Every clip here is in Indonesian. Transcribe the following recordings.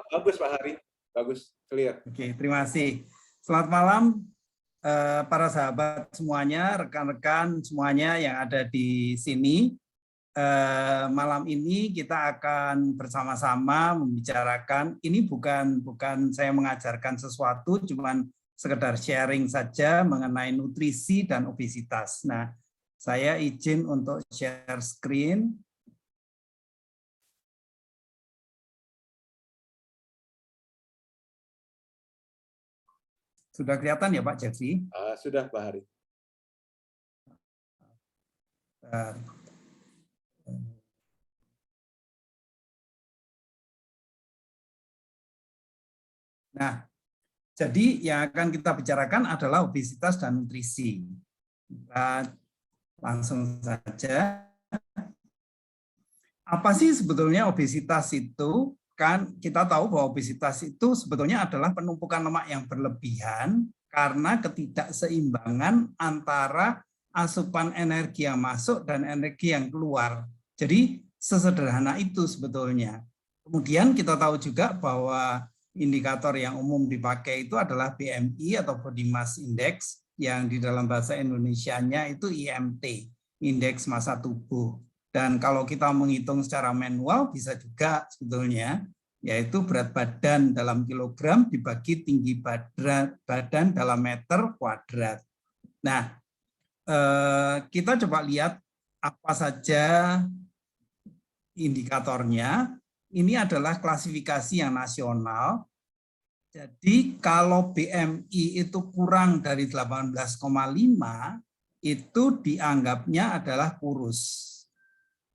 Bagus Pak Hari, bagus, clear. Oke, terima kasih. Selamat malam para sahabat semuanya, rekan-rekan semuanya yang ada di sini. Malam ini kita akan bersama-sama membicarakan, ini bukan saya mengajarkan sesuatu, cuman sekedar sharing saja mengenai nutrisi dan obesitas. Nah, saya izin untuk share screen. Sudah kelihatan ya Pak Jeffrey? Sudah Pak Hari. Nah, jadi yang akan kita bicarakan adalah obesitas dan nutrisi. Kita langsung saja. Apa sih sebetulnya obesitas itu? Kan kita tahu bahwa obesitas itu sebetulnya adalah penumpukan lemak yang berlebihan karena ketidakseimbangan antara asupan energi yang masuk dan energi yang keluar. Jadi sesederhana itu sebetulnya. Kemudian kita tahu juga bahwa indikator yang umum dipakai itu adalah BMI atau Body Mass Index, yang di dalam bahasa Indonesianya itu IMT, Indeks Massa Tubuh. Dan kalau kita menghitung secara manual bisa juga sebetulnya, yaitu berat badan dalam kilogram dibagi tinggi badan dalam meter kuadrat. Nah, kita coba lihat apa saja indikatornya. Ini adalah klasifikasi yang nasional. Jadi kalau BMI itu kurang dari 18,5, itu dianggapnya adalah kurus,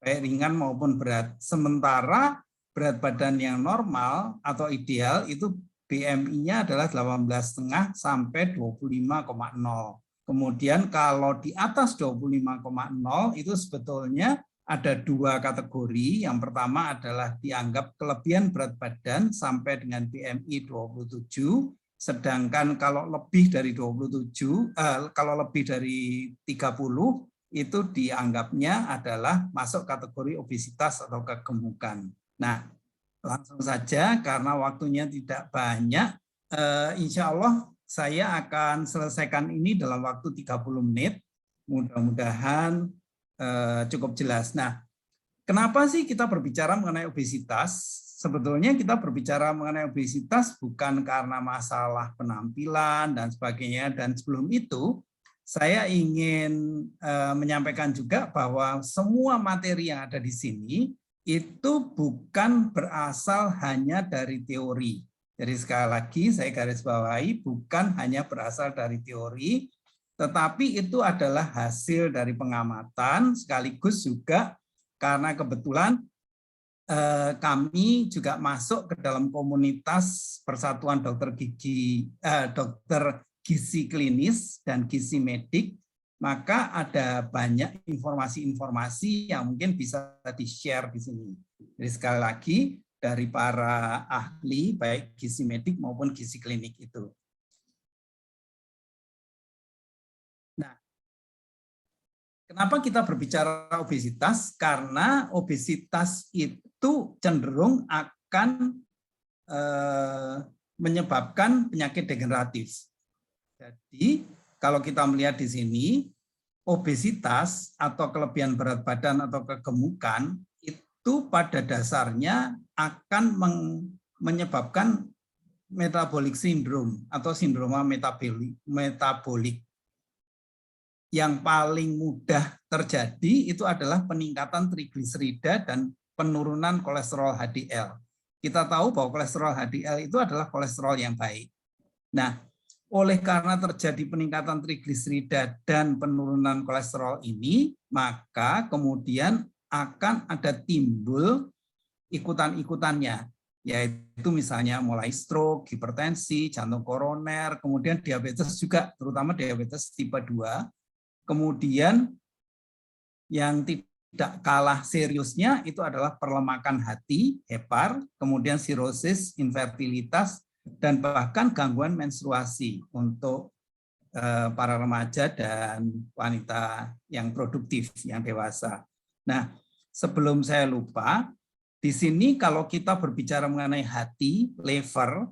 baik ringan maupun berat. Sementara berat badan yang normal atau ideal itu BMI-nya adalah 18,5 sampai 25,0. Kemudian kalau di atas 25,0 itu sebetulnya ada dua kategori. Yang pertama adalah dianggap kelebihan berat badan sampai dengan BMI 27. Sedangkan kalau lebih dari 27, kalau lebih dari 30, itu dianggapnya adalah masuk kategori obesitas atau kegemukan. Nah, langsung saja karena waktunya tidak banyak, insya Allah saya akan selesaikan ini dalam waktu 30 menit. Mudah-mudahan cukup jelas. Nah, kenapa sih kita berbicara mengenai obesitas? Sebetulnya kita berbicara mengenai obesitas bukan karena masalah penampilan dan sebagainya, dan sebelum itu saya ingin menyampaikan juga bahwa semua materi yang ada di sini itu bukan berasal hanya dari teori. Jadi sekali lagi saya garis bawahi, bukan hanya berasal dari teori, tetapi itu adalah hasil dari pengamatan, sekaligus juga karena kebetulan kami juga masuk ke dalam komunitas Persatuan Dokter Gizi Klinis dan Gizi Medik, maka ada banyak informasi-informasi yang mungkin bisa di-share di sini. Jadi sekali lagi dari para ahli baik gizi medik maupun gizi klinik itu. Nah, kenapa kita berbicara obesitas? Karena obesitas itu cenderung akan menyebabkan penyakit degeneratif. Jadi, kalau kita melihat di sini, obesitas atau kelebihan berat badan atau kegemukan itu pada dasarnya akan menyebabkan metabolic syndrome atau sindroma metabolik. Yang paling mudah terjadi itu adalah peningkatan trigliserida dan penurunan kolesterol HDL. Kita tahu bahwa kolesterol HDL itu adalah kolesterol yang baik. Nah, oleh karena terjadi peningkatan trigliserida dan penurunan kolesterol ini, maka kemudian akan ada timbul ikutan-ikutannya, yaitu misalnya mulai stroke, hipertensi, jantung koroner, kemudian diabetes juga, terutama diabetes tipe 2. Kemudian yang tidak kalah seriusnya itu adalah perlemakan hati, hepar, kemudian sirosis, infertilitas, dan bahkan gangguan menstruasi untuk para remaja dan wanita yang produktif, yang dewasa. Nah, sebelum saya lupa, Di sini kalau kita berbicara mengenai hati, liver,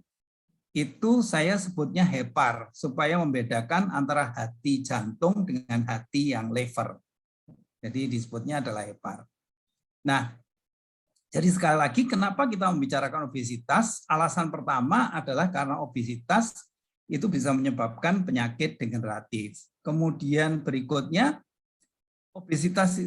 itu saya sebutnya hepar, supaya membedakan antara hati jantung dengan hati yang liver. Jadi disebutnya adalah hepar. Nah, jadi sekali lagi kenapa kita membicarakan obesitas? Alasan pertama adalah karena obesitas itu bisa menyebabkan penyakit degeneratif. Kemudian berikutnya, obesitas,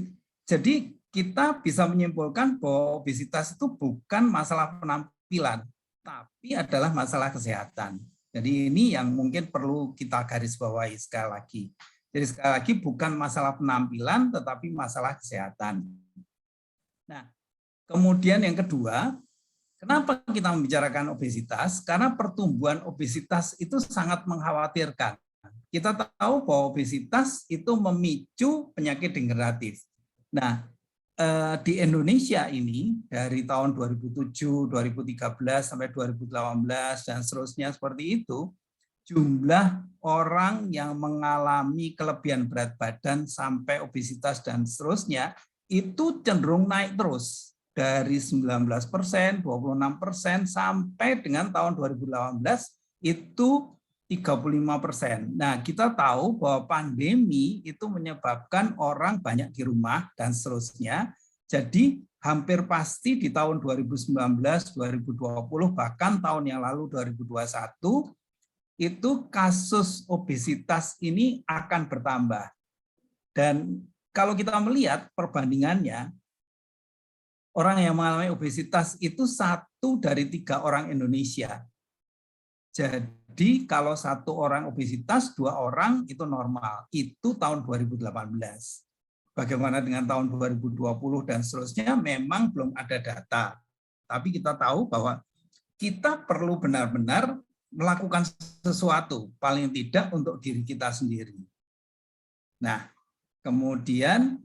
jadi kita bisa menyimpulkan bahwa obesitas itu bukan masalah penampilan, tapi adalah masalah kesehatan. Jadi ini yang mungkin perlu kita garis bawahi sekali lagi. Jadi sekali lagi bukan masalah penampilan, tetapi masalah kesehatan. Nah, kemudian yang kedua, kenapa kita membicarakan obesitas? Karena pertumbuhan obesitas itu sangat mengkhawatirkan. Kita tahu bahwa obesitas itu memicu penyakit degeneratif. Nah, di Indonesia ini dari tahun 2007, 2013 sampai 2018 dan seterusnya seperti itu, jumlah orang yang mengalami kelebihan berat badan sampai obesitas dan seterusnya itu cenderung naik terus dari 19%, 26% sampai dengan tahun 2018 itu 35%. Nah, kita tahu bahwa pandemi itu menyebabkan orang banyak di rumah dan seterusnya. Jadi hampir pasti di tahun 2019, 2020, bahkan tahun yang lalu 2021, itu kasus obesitas ini akan bertambah. Dan kalau kita melihat perbandingannya, orang yang mengalami obesitas itu 1 dari 3 orang Indonesia. Jadi kalau 1 orang obesitas, 2 orang itu normal. Itu tahun 2018. Bagaimana dengan tahun 2020 dan seterusnya memang belum ada data. Tapi kita tahu bahwa kita perlu benar-benar melakukan sesuatu, paling tidak untuk diri kita sendiri. Nah, kemudian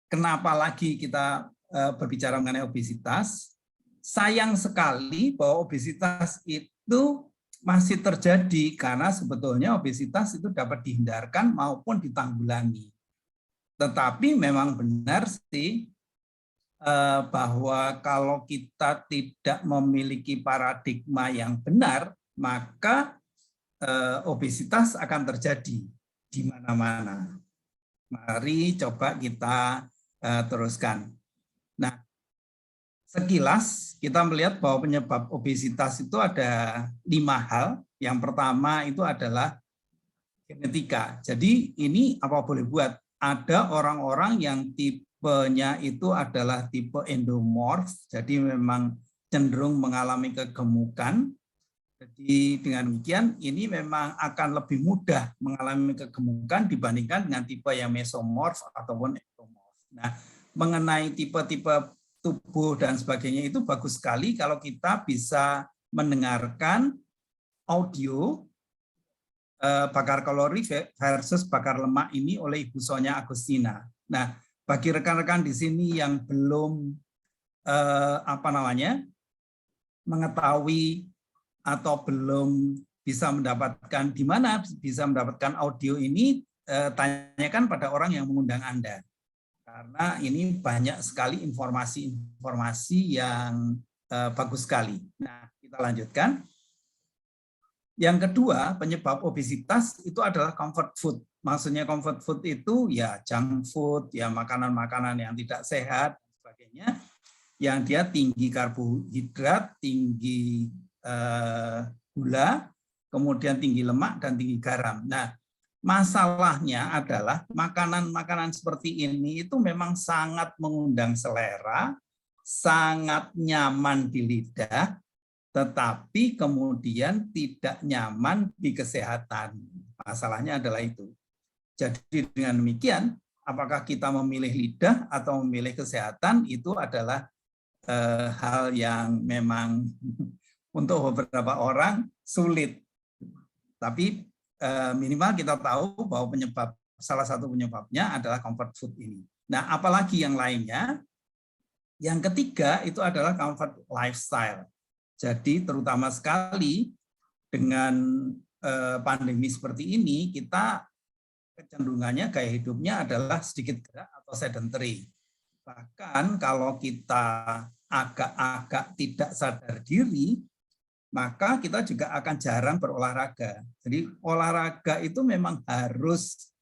kenapa lagi kita berbicara mengenai obesitas? Sayang sekali bahwa obesitas itu masih terjadi karena sebetulnya obesitas itu dapat dihindarkan maupun ditanggulangi. Tetapi memang benar sih bahwa kalau kita tidak memiliki paradigma yang benar, maka obesitas akan terjadi di mana-mana. Mari coba kita teruskan. Nah, sekilas kita melihat bahwa penyebab obesitas itu ada 5 hal. Yang pertama itu adalah genetika. Jadi ini apa boleh buat? Ada orang-orang yang tipenya itu adalah tipe endomorf, jadi memang cenderung mengalami kegemukan. Jadi dengan demikian ini memang akan lebih mudah mengalami kegemukan dibandingkan dengan tipe yang mesomorf ataupun ektomorf. Nah, mengenai tipe-tipe tubuh dan sebagainya itu bagus sekali kalau kita bisa mendengarkan audio bakar kalori versus bakar lemak ini oleh Ibu Sonia Agustina. Nah, bagi rekan-rekan di sini yang belum mengetahui atau belum bisa mendapatkan di mana bisa mendapatkan audio ini, tanyakan pada orang yang mengundang Anda. Karena ini banyak sekali informasi-informasi yang bagus sekali. Nah, kita lanjutkan. Yang kedua, penyebab obesitas itu adalah comfort food. Maksudnya comfort food itu ya junk food, ya makanan-makanan yang tidak sehat, dan sebagainya, yang dia tinggi karbohidrat, tinggi gula, kemudian tinggi lemak, dan tinggi garam. Nah, masalahnya adalah makanan-makanan seperti ini itu memang sangat mengundang selera, sangat nyaman di lidah, tetapi kemudian tidak nyaman di kesehatan. Masalahnya adalah itu. Jadi dengan demikian, apakah kita memilih lidah atau memilih kesehatan itu adalah hal yang memang untuk beberapa orang sulit. Tapi minimal kita tahu bahwa salah satu penyebabnya adalah comfort food ini. Nah, apalagi yang lainnya? Yang ketiga itu adalah comfort lifestyle. Jadi terutama sekali dengan pandemi seperti ini, kita kecenderungannya gaya hidupnya adalah sedikit gerak atau sedentary. Bahkan kalau kita agak-agak tidak sadar diri, maka kita juga akan jarang berolahraga. Jadi olahraga itu memang harus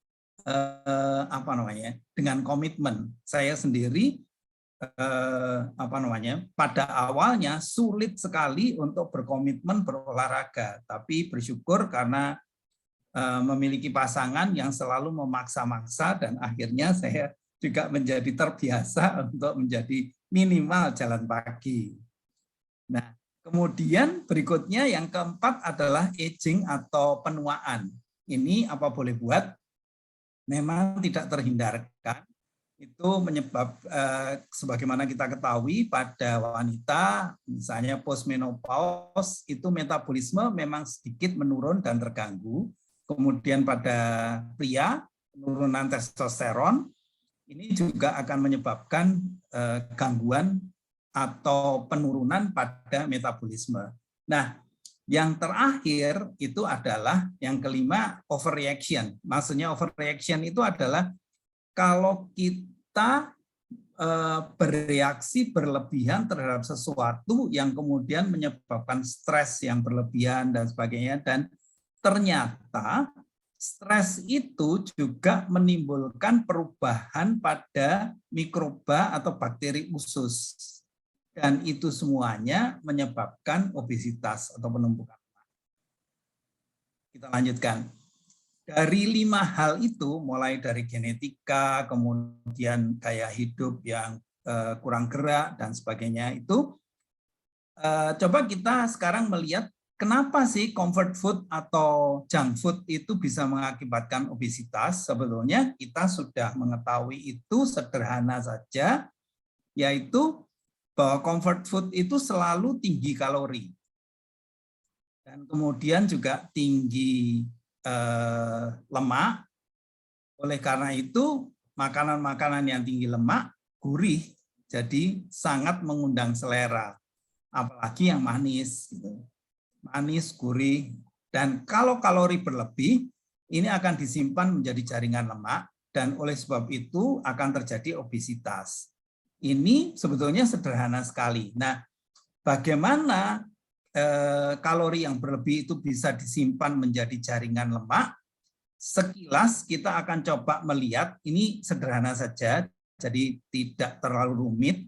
dengan komitmen. Saya sendiri pada awalnya sulit sekali untuk berkomitmen berolahraga, tapi bersyukur karena memiliki pasangan yang selalu memaksa-maksa dan akhirnya saya juga menjadi terbiasa untuk menjadi minimal jalan pagi. Nah, kemudian berikutnya yang keempat adalah aging atau penuaan. Ini apa boleh buat, memang tidak terhindarkan. Itu menyebab sebagaimana kita ketahui pada wanita, misalnya postmenopause, itu metabolisme memang sedikit menurun dan terganggu. Kemudian pada pria, penurunan testosteron, ini juga akan menyebabkan gangguan atau penurunan pada metabolisme. Nah, yang terakhir itu adalah yang kelima, overreaction. Maksudnya overreaction itu adalah kalau kita bereaksi berlebihan terhadap sesuatu yang kemudian menyebabkan stres yang berlebihan dan sebagainya, dan ternyata stres itu juga menimbulkan perubahan pada mikroba atau bakteri usus. Dan itu semuanya menyebabkan obesitas atau penumpukan lemak. Kita lanjutkan. Dari 5 hal itu, mulai dari genetika, kemudian gaya hidup yang kurang gerak, dan sebagainya itu, coba kita sekarang melihat kenapa sih comfort food atau junk food itu bisa mengakibatkan obesitas. Sebetulnya kita sudah mengetahui itu sederhana saja, yaitu bahwa comfort food itu selalu tinggi kalori. Dan kemudian juga tinggi lemak. Oleh karena itu, makanan-makanan yang tinggi lemak, gurih, jadi sangat mengundang selera. Apalagi yang manis. Manis, gurih. Dan kalau kalori berlebih, ini akan disimpan menjadi jaringan lemak, dan oleh sebab itu akan terjadi obesitas. Ini sebetulnya sederhana sekali. Nah, bagaimana kalori yang berlebih itu bisa disimpan menjadi jaringan lemak? Sekilas kita akan coba melihat, ini sederhana saja, jadi tidak terlalu rumit.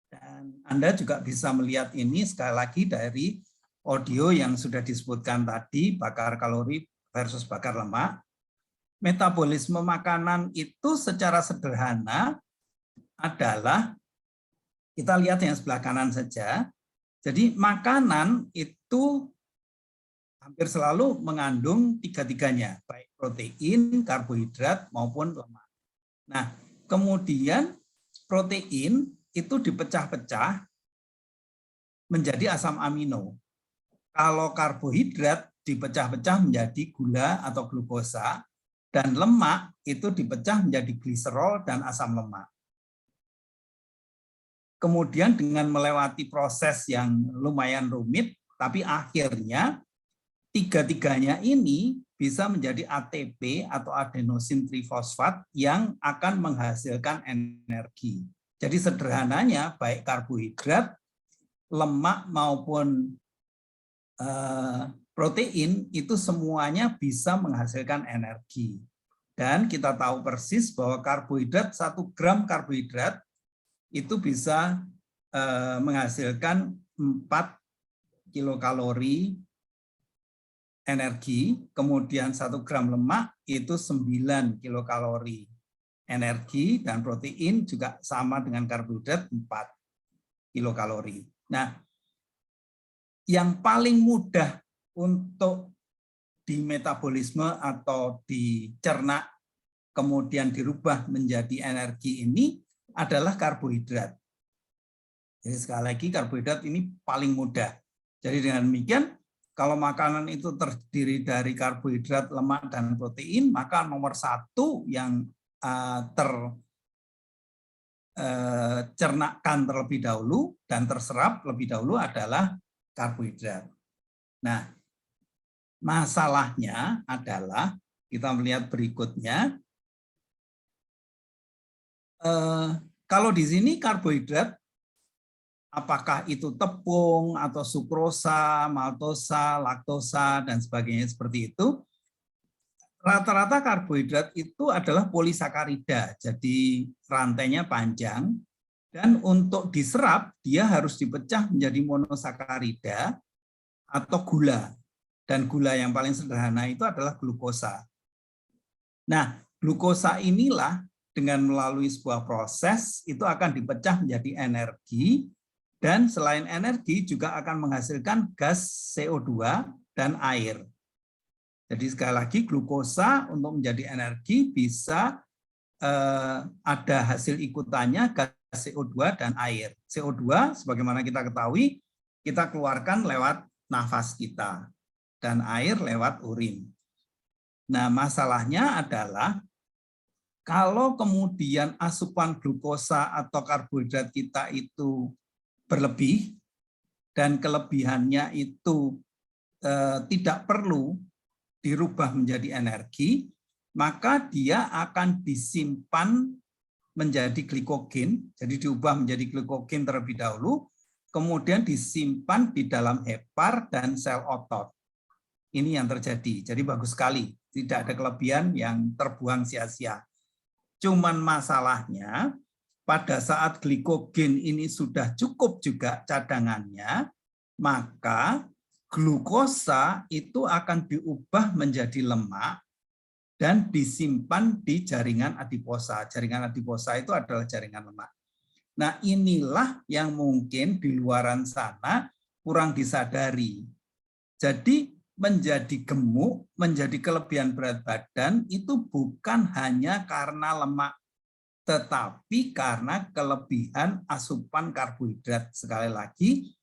Dan Anda juga bisa melihat ini sekali lagi dari audio yang sudah disebutkan tadi, bakar kalori versus bakar lemak. Metabolisme makanan itu secara sederhana adalah, kita lihat yang sebelah kanan saja. Jadi makanan itu hampir selalu mengandung tiga-tiganya, baik protein, karbohidrat, maupun lemak. Nah, kemudian protein itu dipecah-pecah menjadi asam amino. Kalau karbohidrat dipecah-pecah menjadi gula atau glukosa, dan lemak itu dipecah menjadi gliserol dan asam lemak. Kemudian dengan melewati proses yang lumayan rumit, tapi akhirnya tiga-tiganya ini bisa menjadi ATP atau adenosin trifosfat yang akan menghasilkan energi. Jadi sederhananya baik karbohidrat, lemak maupun protein itu semuanya bisa menghasilkan energi. Dan kita tahu persis bahwa karbohidrat, 1 gram karbohidrat itu bisa menghasilkan 4 kilokalori energi, kemudian 1 gram lemak itu 9 kilokalori energi, dan protein juga sama dengan karbohidrat 4 kilokalori. Nah, yang paling mudah untuk dimetabolisme atau dicerna kemudian dirubah menjadi energi ini adalah karbohidrat. Jadi sekali lagi karbohidrat ini paling mudah. Jadi dengan demikian, kalau makanan itu terdiri dari karbohidrat, lemak, dan protein, maka nomor 1 yang tercernakkan terlebih dahulu dan terserap lebih dahulu adalah karbohidrat. Nah, masalahnya adalah kita melihat berikutnya. Kalau di sini karbohidrat apakah itu tepung atau sukrosa, maltosa, laktosa, dan sebagainya seperti itu. Rata-rata karbohidrat itu adalah polisakarida, jadi rantainya panjang, dan untuk diserap dia harus dipecah menjadi monosakarida atau gula. Dan gula yang paling sederhana itu adalah glukosa. Nah, glukosa inilah dengan melalui sebuah proses itu akan dipecah menjadi energi, dan selain energi juga akan menghasilkan gas CO2 dan air. Jadi sekali lagi glukosa untuk menjadi energi bisa ada hasil ikutannya gas CO2 dan air. CO2 sebagaimana kita ketahui kita keluarkan lewat nafas kita dan air lewat urin. Nah, masalahnya adalah kalau kemudian asupan glukosa atau karbohidrat kita itu berlebih dan kelebihannya itu tidak perlu dirubah menjadi energi, maka dia akan disimpan menjadi glikogen, jadi diubah menjadi glikogen terlebih dahulu, kemudian disimpan di dalam hepar dan sel otot. Ini yang terjadi, jadi bagus sekali, tidak ada kelebihan yang terbuang sia-sia. Cuman masalahnya, pada saat glikogen ini sudah cukup juga cadangannya, maka glukosa itu akan diubah menjadi lemak dan disimpan di jaringan adiposa. Jaringan adiposa itu adalah jaringan lemak. Nah, inilah yang mungkin di luaran sana kurang disadari. Jadi menjadi gemuk, menjadi kelebihan berat badan itu bukan hanya karena lemak, tetapi karena kelebihan asupan karbohidrat. Sekali lagi,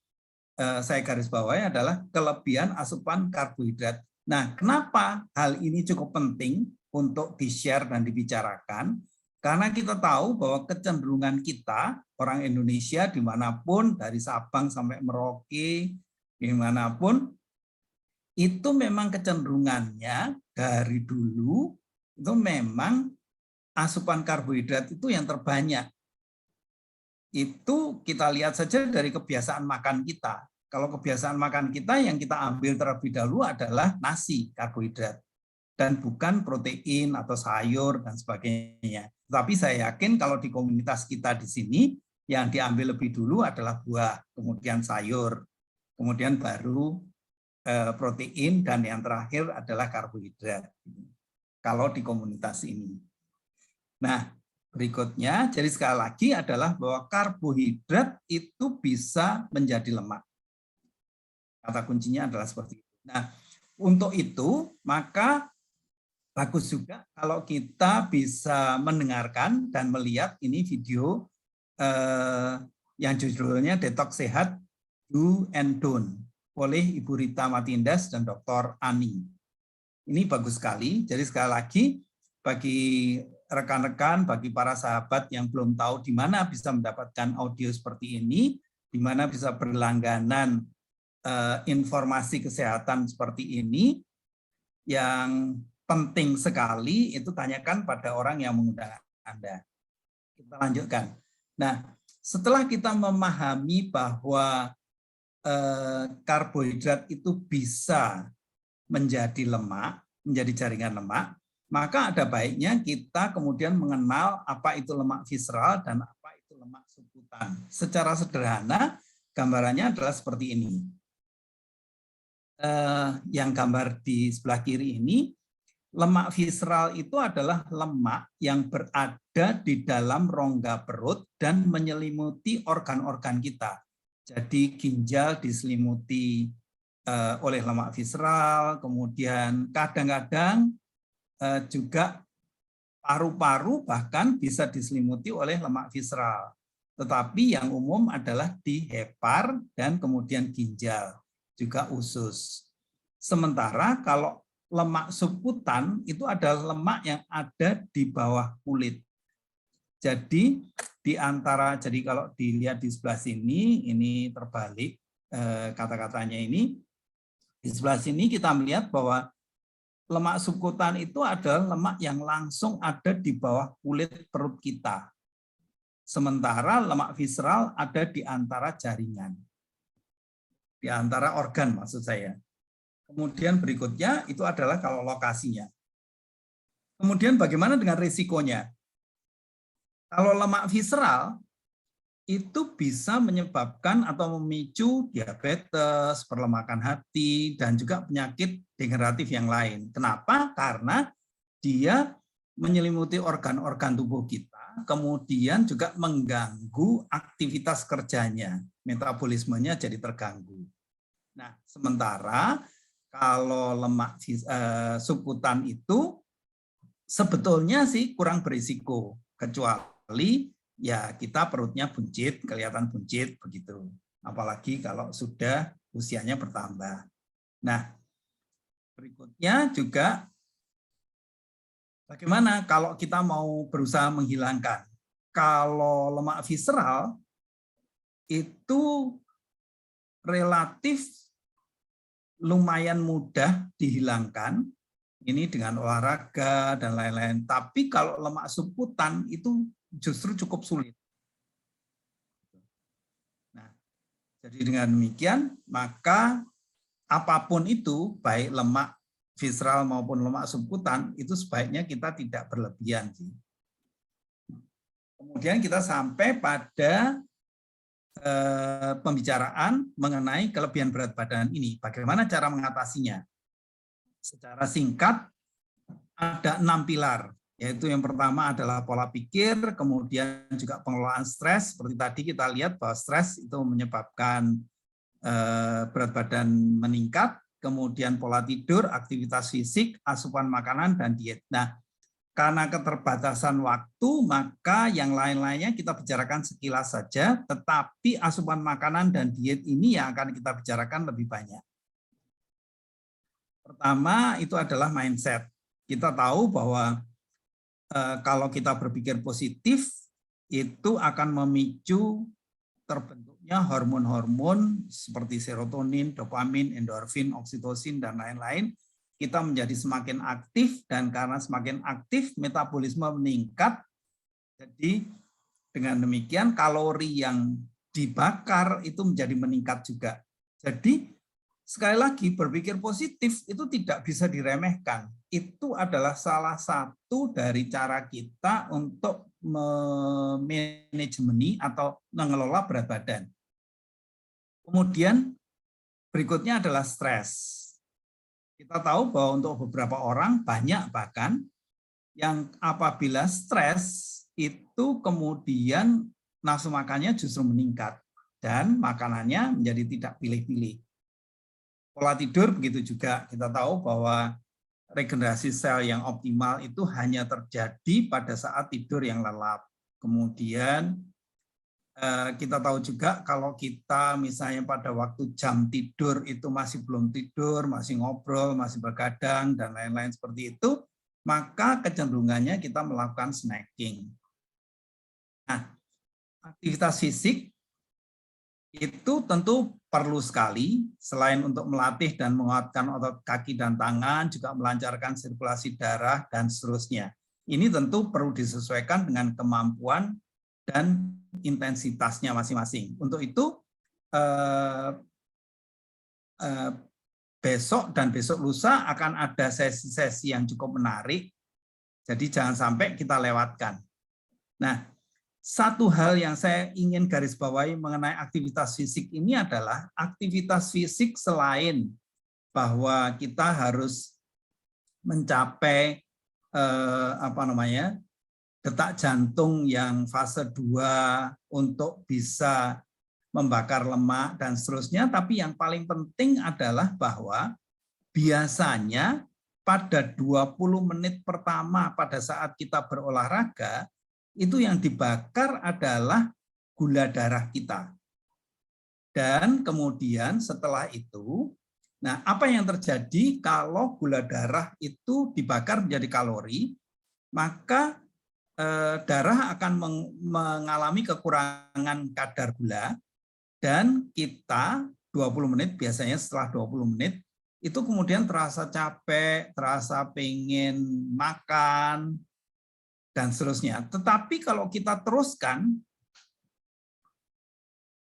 saya garis bawahi adalah kelebihan asupan karbohidrat. Nah, kenapa hal ini cukup penting untuk di-share dan dibicarakan? Karena kita tahu bahwa kecenderungan kita, orang Indonesia dimanapun, dari Sabang sampai Merauke, dimanapun, itu memang kecenderungannya dari dulu, itu memang asupan karbohidrat itu yang terbanyak. Itu kita lihat saja dari kebiasaan makan kita. Kalau kebiasaan makan kita yang kita ambil terlebih dahulu adalah nasi, karbohidrat, dan bukan protein atau sayur dan sebagainya. Tapi saya yakin kalau di komunitas kita di sini yang diambil lebih dulu adalah buah, kemudian sayur, kemudian baru protein, dan yang terakhir adalah karbohidrat. Kalau di komunitas ini. Nah, berikutnya, jadi sekali lagi adalah bahwa karbohidrat itu bisa menjadi lemak. Kata kuncinya adalah seperti itu. Nah, untuk itu, maka bagus juga kalau kita bisa mendengarkan dan melihat ini video yang judulnya Detox Sehat Do and Don't oleh Ibu Rita Matindas dan Dr. Ani. Ini bagus sekali. Jadi sekali lagi, bagi rekan-rekan, bagi para sahabat yang belum tahu di mana bisa mendapatkan audio seperti ini, di mana bisa berlangganan informasi kesehatan seperti ini, yang penting sekali itu tanyakan pada orang yang mengundang Anda. Kita lanjutkan. Nah, setelah kita memahami bahwa karbohidrat itu bisa menjadi lemak, menjadi jaringan lemak, maka ada baiknya kita kemudian mengenal apa itu lemak visceral dan apa itu lemak subkutan. Secara sederhana, gambarannya adalah seperti ini. Yang gambar di sebelah kiri ini, lemak visceral itu adalah lemak yang berada di dalam rongga perut dan menyelimuti organ-organ kita. Jadi ginjal diselimuti oleh lemak visceral, kemudian kadang-kadang juga paru-paru bahkan bisa diselimuti oleh lemak visceral. Tetapi yang umum adalah di hepar dan kemudian ginjal, juga usus. Sementara kalau lemak subkutan itu adalah lemak yang ada di bawah kulit. Jadi di antara, jadi kalau dilihat di sebelah sini, ini terbalik kata-katanya ini. Di sebelah sini kita melihat bahwa lemak subkutan itu adalah lemak yang langsung ada di bawah kulit perut kita. sementara lemak visceral ada di antara jaringan, di antara organ maksud saya. Kemudian berikutnya itu adalah kalau lokasinya. Kemudian bagaimana dengan risikonya? Kalau lemak visceral itu bisa menyebabkan atau memicu diabetes, perlemakan hati, dan juga penyakit degeneratif yang lain. Kenapa? Karena dia menyelimuti organ-organ tubuh kita, kemudian juga mengganggu aktivitas kerjanya, metabolismenya jadi terganggu. Nah, sementara kalau lemak subkutan itu sebetulnya sih kurang berisiko, kecuali ya kita perutnya buncit, kelihatan buncit begitu. Apalagi kalau sudah usianya bertambah. Nah, berikutnya juga bagaimana kalau kita mau berusaha menghilangkan? Kalau lemak visceral itu relatif lumayan mudah dihilangkan, ini dengan olahraga dan lain-lain. Tapi kalau lemak subkutan itu justru cukup sulit. Nah, jadi dengan demikian, maka apapun itu, baik lemak visceral maupun lemak subkutan, itu sebaiknya kita tidak berlebihan. Kemudian kita sampai pada pembicaraan mengenai kelebihan berat badan ini. Bagaimana cara mengatasinya? Secara singkat, ada 6 pilar. Yaitu yang pertama adalah pola pikir, kemudian juga pengelolaan stres. Seperti tadi kita lihat bahwa stres itu menyebabkan berat badan meningkat, kemudian pola tidur, aktivitas fisik, asupan makanan, dan diet. Nah, karena keterbatasan waktu, maka yang lain-lainnya kita bicarakan sekilas saja, tetapi asupan makanan dan diet ini yang akan kita bicarakan lebih banyak. Pertama, itu adalah mindset. Kita tahu bahwa kalau kita berpikir positif, itu akan memicu terbentuknya hormon-hormon seperti serotonin, dopamin, endorfin, oksitosin, dan lain-lain. Kita menjadi semakin aktif, dan karena semakin aktif, metabolisme meningkat. Jadi dengan demikian kalori yang dibakar itu menjadi meningkat juga. Jadi sekali lagi berpikir positif itu tidak bisa diremehkan. Itu adalah salah satu dari cara kita untuk memanajemeni atau mengelola berat badan. Kemudian berikutnya adalah stres. Kita tahu bahwa untuk beberapa orang, banyak bahkan, yang apabila stres itu kemudian nafsu makannya justru meningkat dan makanannya menjadi tidak pilih-pilih. Pola tidur begitu juga. Kita tahu bahwa regenerasi sel yang optimal itu hanya terjadi pada saat tidur yang lelap. Kemudian kita tahu juga kalau kita misalnya pada waktu jam tidur itu masih belum tidur, masih ngobrol, masih bergadang, dan lain-lain seperti itu, maka kecenderungannya kita melakukan snacking. Nah, aktivitas fisik itu tentu perlu sekali, selain untuk melatih dan menguatkan otot kaki dan tangan, juga melancarkan sirkulasi darah, dan seterusnya. Ini tentu perlu disesuaikan dengan kemampuan dan intensitasnya masing-masing. Untuk itu, besok dan besok lusa akan ada sesi-sesi yang cukup menarik, jadi jangan sampai kita lewatkan. Nah, satu hal yang saya ingin garis bawahi mengenai aktivitas fisik ini adalah aktivitas fisik selain bahwa kita harus mencapai detak jantung yang fase 2 untuk bisa membakar lemak dan seterusnya, tapi yang paling penting adalah bahwa biasanya pada 20 menit pertama pada saat kita berolahraga, itu yang dibakar adalah gula darah kita. Dan kemudian setelah itu, nah apa yang terjadi kalau gula darah itu dibakar menjadi kalori, maka darah akan mengalami kekurangan kadar gula, dan kita 20 menit, biasanya setelah 20 menit, itu kemudian terasa capek, terasa pengen makan, dan seterusnya. Tetapi kalau kita teruskan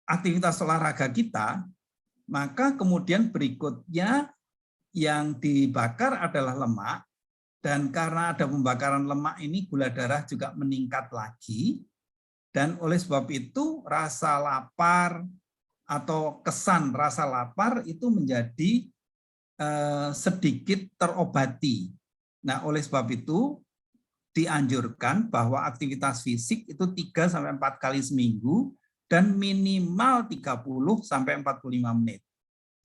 aktivitas olahraga kita, maka kemudian berikutnya yang dibakar adalah lemak, dan karena ada pembakaran lemak ini gula darah juga meningkat lagi, dan oleh sebab itu rasa lapar atau kesan rasa lapar itu menjadi sedikit terobati. Nah, oleh sebab itu dianjurkan bahwa aktivitas fisik itu 3-4 kali seminggu dan minimal 30-45 menit.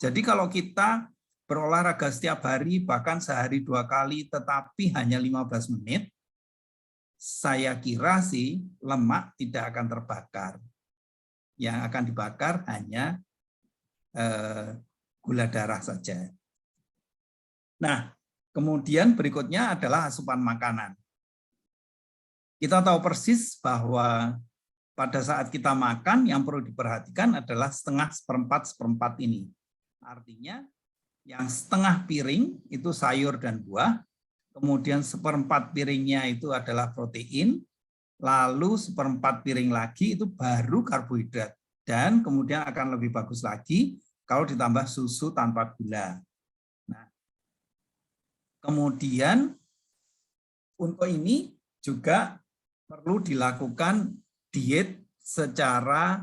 Jadi kalau kita berolahraga setiap hari, bahkan sehari 2 kali, tetapi hanya 15 menit, saya kira sih lemak tidak akan terbakar. Yang akan dibakar hanya gula darah saja. Nah, kemudian berikutnya adalah asupan makanan. Kita tahu persis bahwa pada saat kita makan yang perlu diperhatikan adalah setengah seperempat ini. Artinya yang setengah piring itu sayur dan buah, kemudian seperempat piringnya itu adalah protein, lalu seperempat piring lagi itu baru karbohidrat. Dan kemudian akan lebih bagus lagi kalau ditambah susu tanpa gula. Nah, kemudian untuk ini juga perlu dilakukan diet secara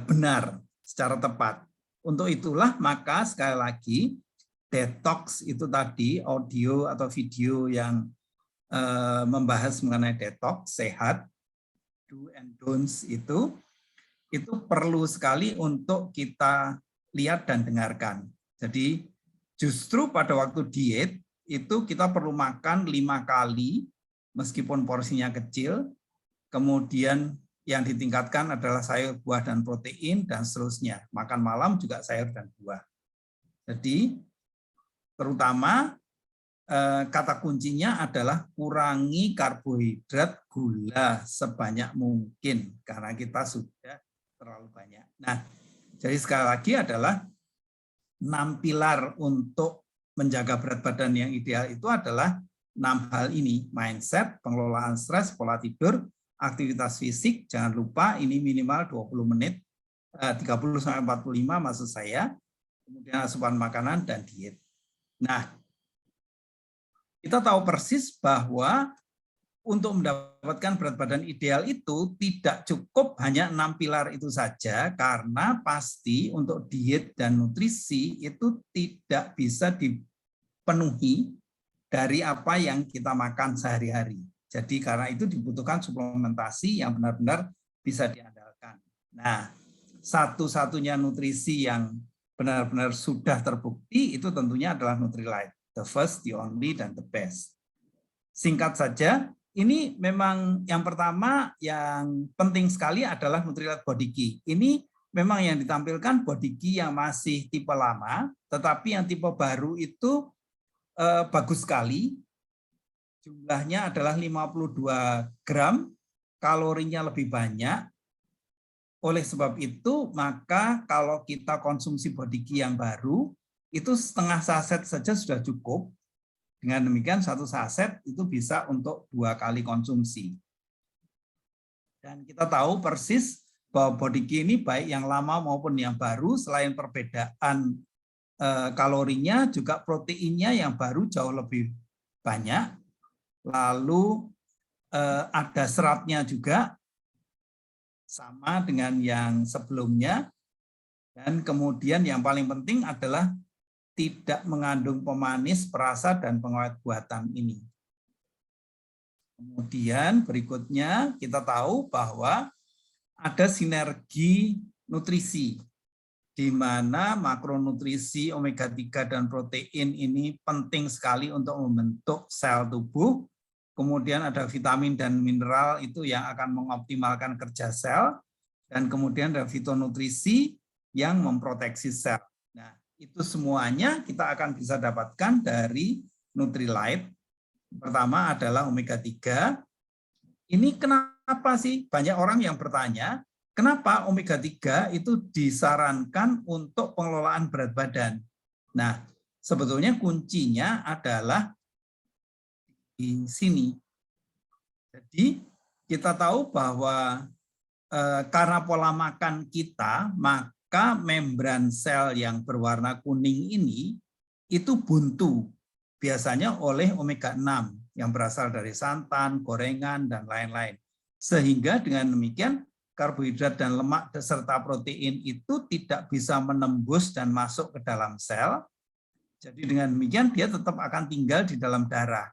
benar, secara tepat. Untuk itulah maka sekali lagi detox itu tadi audio atau video yang membahas mengenai detox sehat, do and don'ts itu perlu sekali untuk kita lihat dan dengarkan. Jadi justru pada waktu diet itu kita perlu makan 5 kali meskipun porsinya kecil, kemudian yang ditingkatkan adalah sayur, buah, dan protein, dan seterusnya. Makan malam juga sayur dan buah. Jadi terutama kata kuncinya adalah kurangi karbohidrat, gula sebanyak mungkin, karena kita sudah terlalu banyak. Nah, jadi sekali lagi adalah 6 pilar untuk menjaga berat badan yang ideal itu adalah 6 hal ini, mindset, pengelolaan stres, pola tidur, aktivitas fisik, jangan lupa ini minimal 20 menit, 30-45 maksud saya, kemudian asupan makanan dan diet. Nah, kita tahu persis bahwa untuk mendapatkan berat badan ideal itu tidak cukup hanya 6 pilar itu saja, karena pasti untuk diet dan nutrisi itu tidak bisa dipenuhi dari apa yang kita makan sehari-hari. Jadi karena itu dibutuhkan suplementasi yang benar-benar bisa diandalkan. Nah, satu-satunya nutrisi yang benar-benar sudah terbukti itu tentunya adalah Nutrilite. The first, the only, dan the best. Singkat saja, ini memang yang pertama yang penting sekali adalah Nutrilite Body Key. Ini memang yang ditampilkan Body Key yang masih tipe lama, tetapi yang tipe baru itu bagus sekali. Jumlahnya adalah 52 gram, kalorinya lebih banyak. Oleh sebab itu, maka kalau kita konsumsi Body Key yang baru, itu setengah saset saja sudah cukup. Dengan demikian, 1 saset itu bisa untuk 2 kali konsumsi. Dan kita tahu persis bahwa Body Key ini baik yang lama maupun yang baru, selain perbedaan kalorinya, juga proteinnya yang baru jauh lebih banyak. Lalu ada seratnya juga, sama dengan yang sebelumnya. Dan kemudian yang paling penting adalah tidak mengandung pemanis, perasa, dan pengawet buatan ini. Kemudian berikutnya kita tahu bahwa ada sinergi nutrisi, di mana makronutrisi omega 3 dan protein ini penting sekali untuk membentuk sel tubuh. Kemudian ada vitamin dan mineral itu yang akan mengoptimalkan kerja sel. Dan kemudian ada fitonutrisi yang memproteksi sel. Nah, itu semuanya kita akan bisa dapatkan dari Nutrilite. Pertama adalah omega 3. Ini kenapa sih banyak orang yang bertanya, kenapa omega 3 itu disarankan untuk pengelolaan berat badan? Nah, sebetulnya kuncinya adalah di sini. Jadi kita tahu bahwa karena pola makan kita, maka membran sel yang berwarna kuning ini itu buntu biasanya oleh omega 6 yang berasal dari santan, gorengan, dan lain-lain. Sehingga dengan demikian karbohidrat dan lemak serta protein itu tidak bisa menembus dan masuk ke dalam sel. Jadi dengan demikian dia tetap akan tinggal di dalam darah,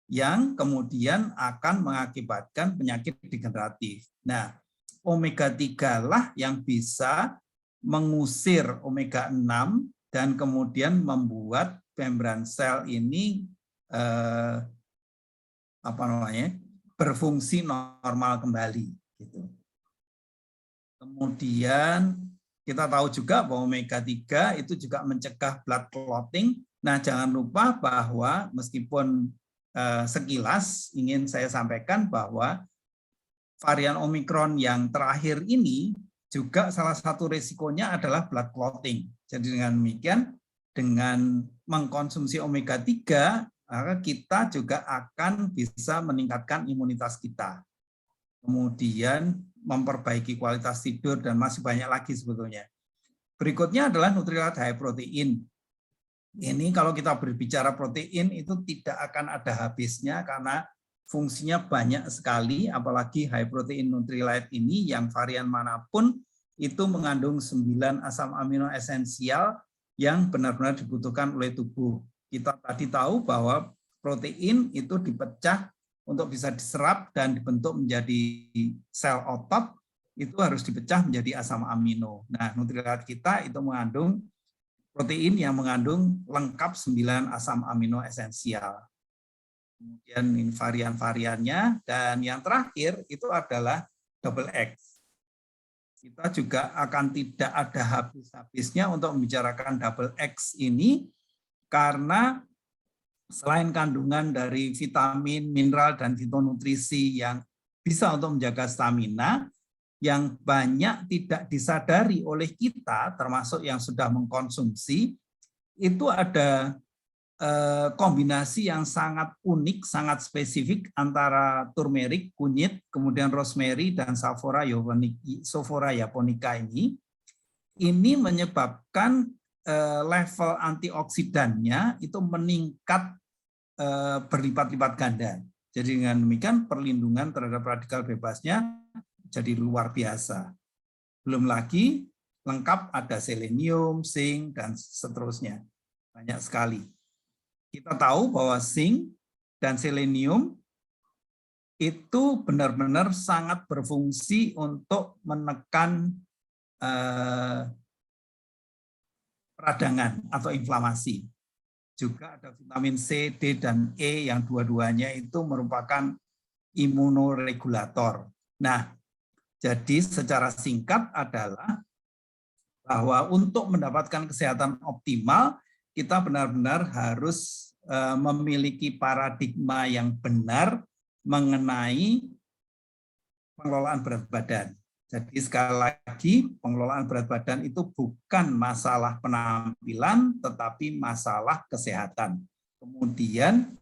yang kemudian akan mengakibatkan penyakit degeneratif. Nah, omega 3 lah yang bisa mengusir omega 6 dan kemudian membuat membran sel ini berfungsi normal kembali. Gitu. Kemudian kita tahu juga bahwa omega 3 itu juga mencegah blood clotting. Nah, jangan lupa bahwa meskipun sekilas ingin saya sampaikan bahwa varian Omikron yang terakhir ini juga salah satu risikonya adalah blood clotting. Jadi dengan demikian, dengan mengkonsumsi omega 3, maka kita juga akan bisa meningkatkan imunitas kita. Kemudian memperbaiki kualitas tidur dan masih banyak lagi sebetulnya. Berikutnya adalah Nutrilite High Protein. Ini kalau kita berbicara protein itu tidak akan ada habisnya karena fungsinya banyak sekali, apalagi high protein Nutrilite ini yang varian manapun itu mengandung 9 asam amino esensial yang benar-benar dibutuhkan oleh tubuh. Kita tadi tahu bahwa protein itu dipecah untuk bisa diserap dan dibentuk menjadi sel otot, itu harus dipecah menjadi asam amino. Nah, Nutrilite kita itu mengandung protein yang mengandung lengkap 9 asam amino esensial. Kemudian ini varian-variannya, dan yang terakhir itu adalah double X. Kita juga akan tidak ada habis-habisnya untuk membicarakan double X ini, karena selain kandungan dari vitamin, mineral, dan fitonutrisi yang bisa untuk menjaga stamina, yang banyak tidak disadari oleh kita, termasuk yang sudah mengkonsumsi, itu ada kombinasi yang sangat unik, sangat spesifik antara turmeric, kunyit, kemudian rosemary, dan Sophora japonica ini menyebabkan level antioksidannya itu meningkat berlipat-lipat ganda. Jadi dengan demikian perlindungan terhadap radikal bebasnya jadi luar biasa. Belum lagi lengkap ada selenium, zinc, dan seterusnya. Banyak sekali. Kita tahu bahwa zinc dan selenium itu benar-benar sangat berfungsi untuk menekan peradangan atau inflamasi. Juga ada vitamin C, D, dan E yang dua-duanya itu merupakan imunoregulator. Nah, jadi secara singkat adalah bahwa untuk mendapatkan kesehatan optimal, kita benar-benar harus memiliki paradigma yang benar mengenai pengelolaan berat badan. Jadi sekali lagi, pengelolaan berat badan itu bukan masalah penampilan, tetapi masalah kesehatan. Kemudian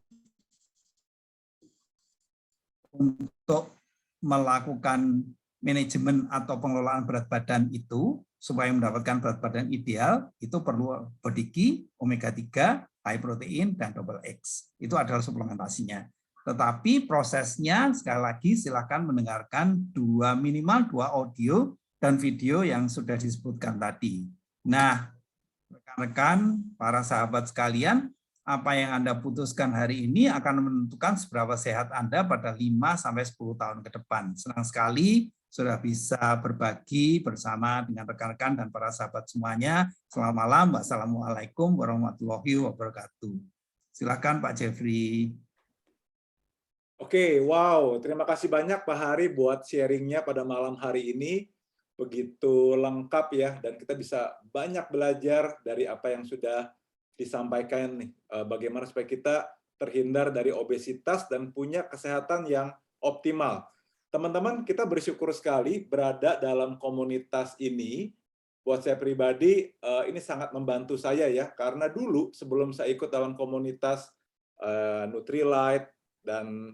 untuk melakukan manajemen atau pengelolaan berat badan itu, supaya mendapatkan berat badan ideal, itu perlu body key, omega 3, high protein, dan double X. Itu adalah suplementasinya. Tetapi prosesnya, sekali lagi silakan mendengarkan minimal dua audio dan video yang sudah disebutkan tadi. Nah, rekan-rekan, para sahabat sekalian, apa yang Anda putuskan hari ini akan menentukan seberapa sehat Anda pada 5-10 tahun ke depan. Senang sekali sudah bisa berbagi bersama dengan rekan-rekan dan para sahabat semuanya. Selamat malam. Wassalamualaikum warahmatullahi wabarakatuh. Silakan Pak Jeffrey. Oke, wow. Terima kasih banyak Pak Hari buat sharingnya pada malam hari ini. Begitu lengkap ya, dan kita bisa banyak belajar dari apa yang sudah disampaikan nih. Bagaimana supaya kita terhindar dari obesitas dan punya kesehatan yang optimal. Teman-teman, kita bersyukur sekali berada dalam komunitas ini. Buat saya pribadi, ini sangat membantu saya ya, karena dulu sebelum saya ikut dalam komunitas Nutrilite dan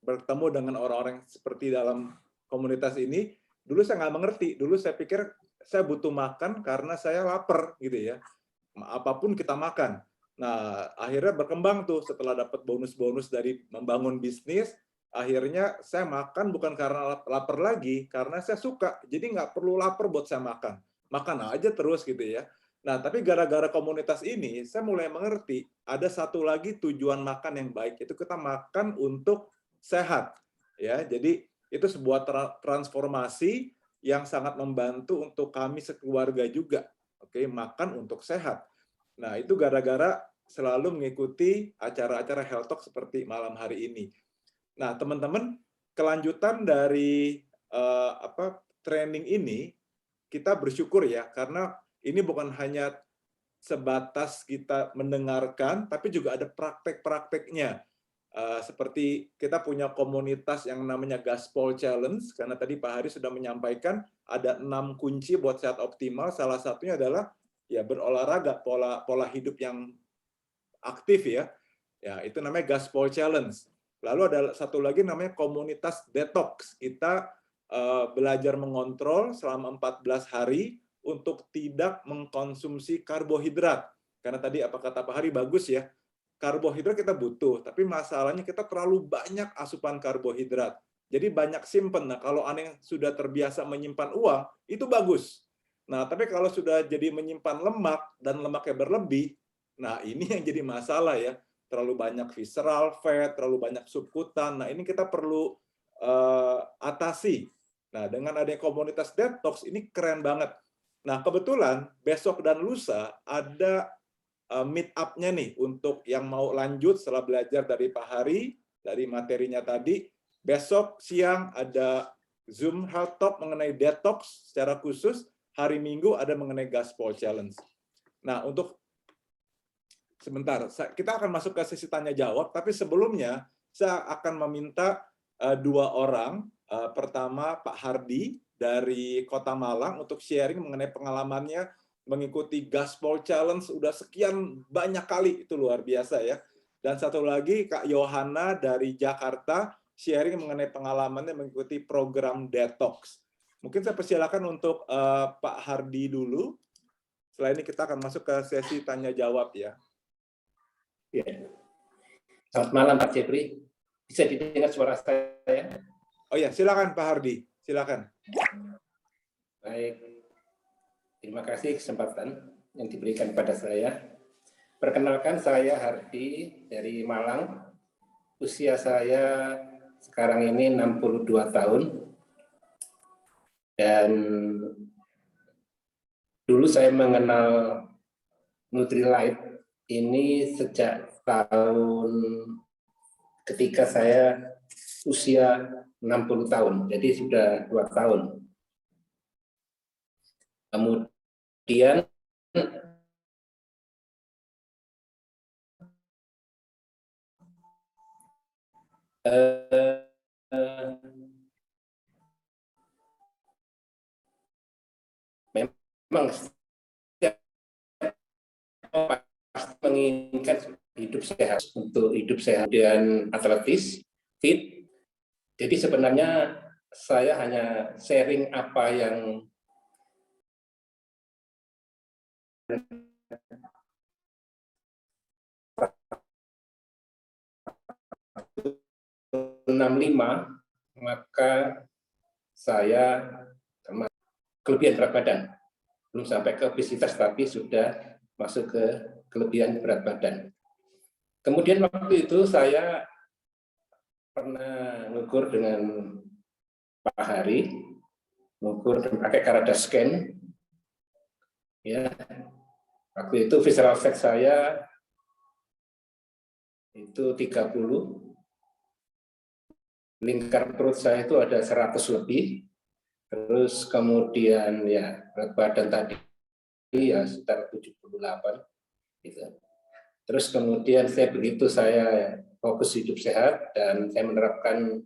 bertemu dengan orang-orang seperti dalam komunitas ini, dulu saya nggak mengerti. Dulu saya pikir saya butuh makan karena saya lapar gitu ya. Apapun kita makan. Nah, akhirnya berkembang tuh setelah dapat bonus-bonus dari membangun bisnis, akhirnya saya makan bukan karena lapar lagi, karena saya suka. Jadi nggak perlu lapar buat saya makan. Makan aja terus gitu ya. Nah, tapi gara-gara komunitas ini, saya mulai mengerti ada satu lagi tujuan makan yang baik, itu kita makan untuk sehat. Ya, jadi itu sebuah transformasi yang sangat membantu untuk kami sekeluarga juga. Oke, makan untuk sehat. Nah, itu gara-gara selalu mengikuti acara-acara Health Talk seperti malam hari ini. Nah, teman-teman, kelanjutan dari training ini, kita bersyukur ya, karena ini bukan hanya sebatas kita mendengarkan, tapi juga ada praktek-prakteknya. Seperti kita punya komunitas yang namanya Gaspol Challenge, karena tadi Pak Hari sudah menyampaikan ada 6 kunci buat sehat optimal. Salah satunya adalah ya berolahraga, pola hidup yang aktif ya. Ya, itu namanya Gaspol Challenge. Lalu ada satu lagi namanya komunitas detox. Kita belajar mengontrol selama 14 hari untuk tidak mengkonsumsi karbohidrat. Karena tadi apa kata Pak Hari bagus ya, karbohidrat kita butuh, tapi masalahnya kita terlalu banyak asupan karbohidrat. Jadi banyak simpen. Nah, kalau Anda sudah terbiasa menyimpan uang, itu bagus. Nah, tapi kalau sudah jadi menyimpan lemak dan lemaknya berlebih, nah ini yang jadi masalah ya. Terlalu banyak visceral fat, terlalu banyak subkutan. Nah, ini kita perlu atasi. Nah, dengan adanya komunitas detox, ini keren banget. Nah, kebetulan besok dan lusa ada meet up-nya nih untuk yang mau lanjut setelah belajar dari Pak Hari, dari materinya tadi. Besok siang ada Zoom Health Talk mengenai detox secara khusus. Hari Minggu ada mengenai Gaspol Challenge. Nah, untuk sebentar, kita akan masuk ke sesi tanya-jawab, tapi sebelumnya saya akan meminta 2 orang. Pertama, Pak Hardi dari Kota Malang untuk sharing mengenai pengalamannya mengikuti Gaspol Challenge udah sekian banyak kali, itu luar biasa ya. Dan satu lagi Kak Yohana dari Jakarta sharing mengenai pengalamannya mengikuti program detox. Mungkin saya persilakan untuk Pak Hardi dulu. Setelah ini kita akan masuk ke sesi tanya jawab ya. Ya. Selamat malam Pak Jepri. Bisa didengar suara saya? Oh ya, silakan Pak Hardi, silakan. Baik. Terima kasih kesempatan yang diberikan pada saya. Perkenalkan, saya Hardi dari Malang. Usia saya sekarang ini 62 tahun. Dan dulu saya mengenal Nutrilite ini sejak tahun ketika saya usia 60 tahun. Jadi sudah 2 tahun. Kemudian memang setiap orang menginginkan hidup sehat, untuk hidup sehat dan atletis, fit. Jadi sebenarnya saya hanya sharing apa yang 65, maka saya kelebihan berat badan. Belum sampai ke obesitas, tapi sudah masuk ke kelebihan berat badan. Kemudian waktu itu saya pernah ngukur dengan Pak Hari, ngukur pakai Karada Scan. Ya, waktu itu visceral fat saya itu 30, lingkar perut saya itu ada 100 lebih, terus kemudian ya berat badan tadi ya sekitar 78 gitu. Terus kemudian begitu saya fokus hidup sehat dan saya menerapkan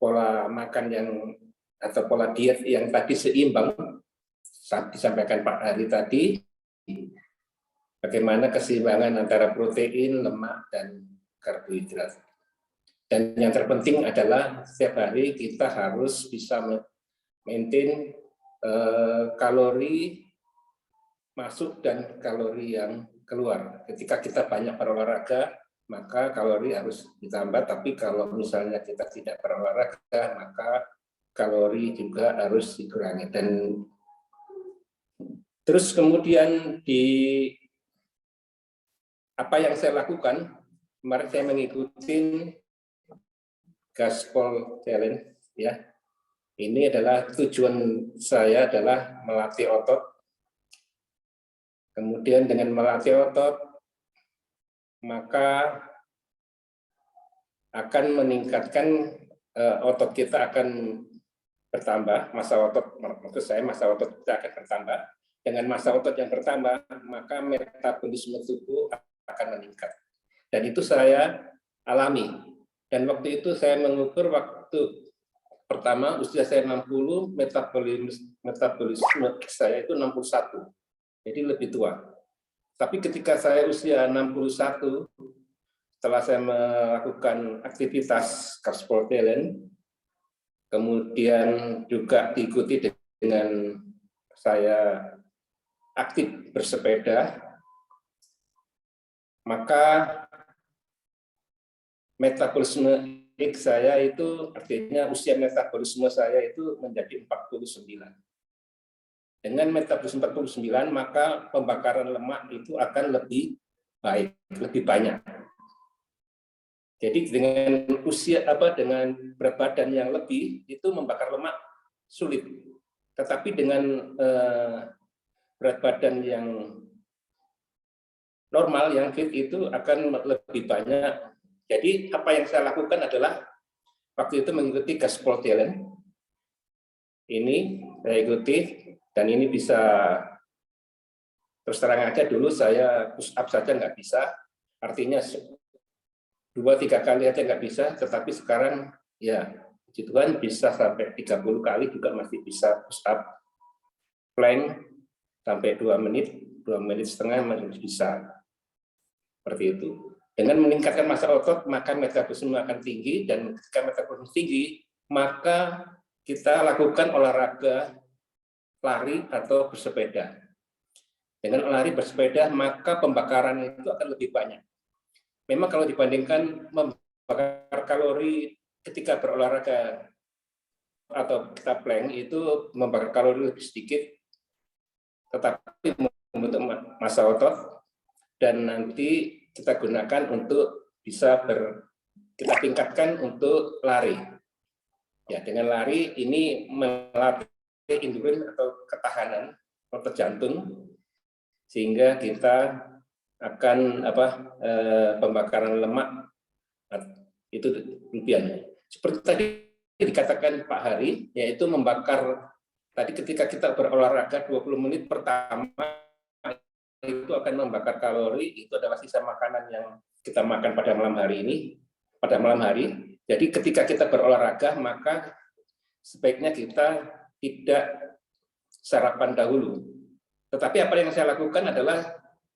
pola makan yang atau pola diet yang tadi seimbang saat disampaikan Pak Hari tadi, bagaimana keseimbangan antara protein, lemak, dan karbohidrat. Dan yang terpenting adalah setiap hari kita harus bisa maintain kalori masuk dan kalori yang keluar. Ketika kita banyak berolahraga, maka kalori harus ditambah, tapi kalau misalnya kita tidak berolahraga, maka kalori juga harus dikurangi. Dan terus kemudian apa yang saya lakukan, kemarin saya mengikuti Gaspol Challenge, ya. Ini adalah tujuan saya adalah melatih otot. Kemudian dengan melatih otot, maka akan meningkatkan otot kita akan bertambah, masa otot, maksud saya masa otot kita akan bertambah. Dengan masa otot yang bertambah, maka metabolisme tubuh akan meningkat. Dan itu saya alami. Dan waktu itu saya mengukur waktu pertama usia saya 60, metabolisme saya itu 61. Jadi lebih tua. Tapi ketika saya usia 61, setelah saya melakukan aktivitas Gaspol Challenge, kemudian juga diikuti dengan saya aktif bersepeda, maka metabolisme saya itu, artinya usia metabolisme saya itu menjadi 49. Dengan metabolisme 49, maka pembakaran lemak itu akan lebih baik, lebih banyak. Jadi dengan dengan berat badan yang lebih, itu membakar lemak sulit. Tetapi dengan berat badan yang normal, yang fit itu akan lebih banyak. Jadi apa yang saya lakukan adalah waktu itu mengikuti Gaspol Challenge. Ini saya ikuti, dan ini bisa terus terang aja, dulu saya push up saja nggak bisa, artinya 2-3 kali aja nggak bisa, tetapi sekarang ya puji Tuhan bisa sampai 30 kali juga masih bisa push up, plank sampai 2 menit, 2 menit setengah masih bisa. Seperti itu. Dengan meningkatkan massa otot, maka metabolisme akan tinggi, dan ketika metabolisme tinggi, maka kita lakukan olahraga lari atau bersepeda. Dengan lari bersepeda, maka pembakaran itu akan lebih banyak. Memang kalau dibandingkan membakar kalori ketika berolahraga atau kita plank, itu membakar kalori lebih sedikit, tetapi membentuk massa otot, dan nanti kita gunakan untuk bisa kita tingkatkan untuk lari. Ya, dengan lari ini melatih endurance atau ketahanan otot jantung, sehingga kita akan pembakaran lemak itu lebihannya. Seperti tadi dikatakan Pak Hari, yaitu membakar tadi ketika kita berolahraga 20 menit pertama itu akan membakar kalori, itu adalah sisa makanan yang kita makan pada malam hari ini, pada malam hari. Jadi ketika kita berolahraga, maka sebaiknya kita tidak sarapan dahulu. Tetapi apa yang saya lakukan adalah,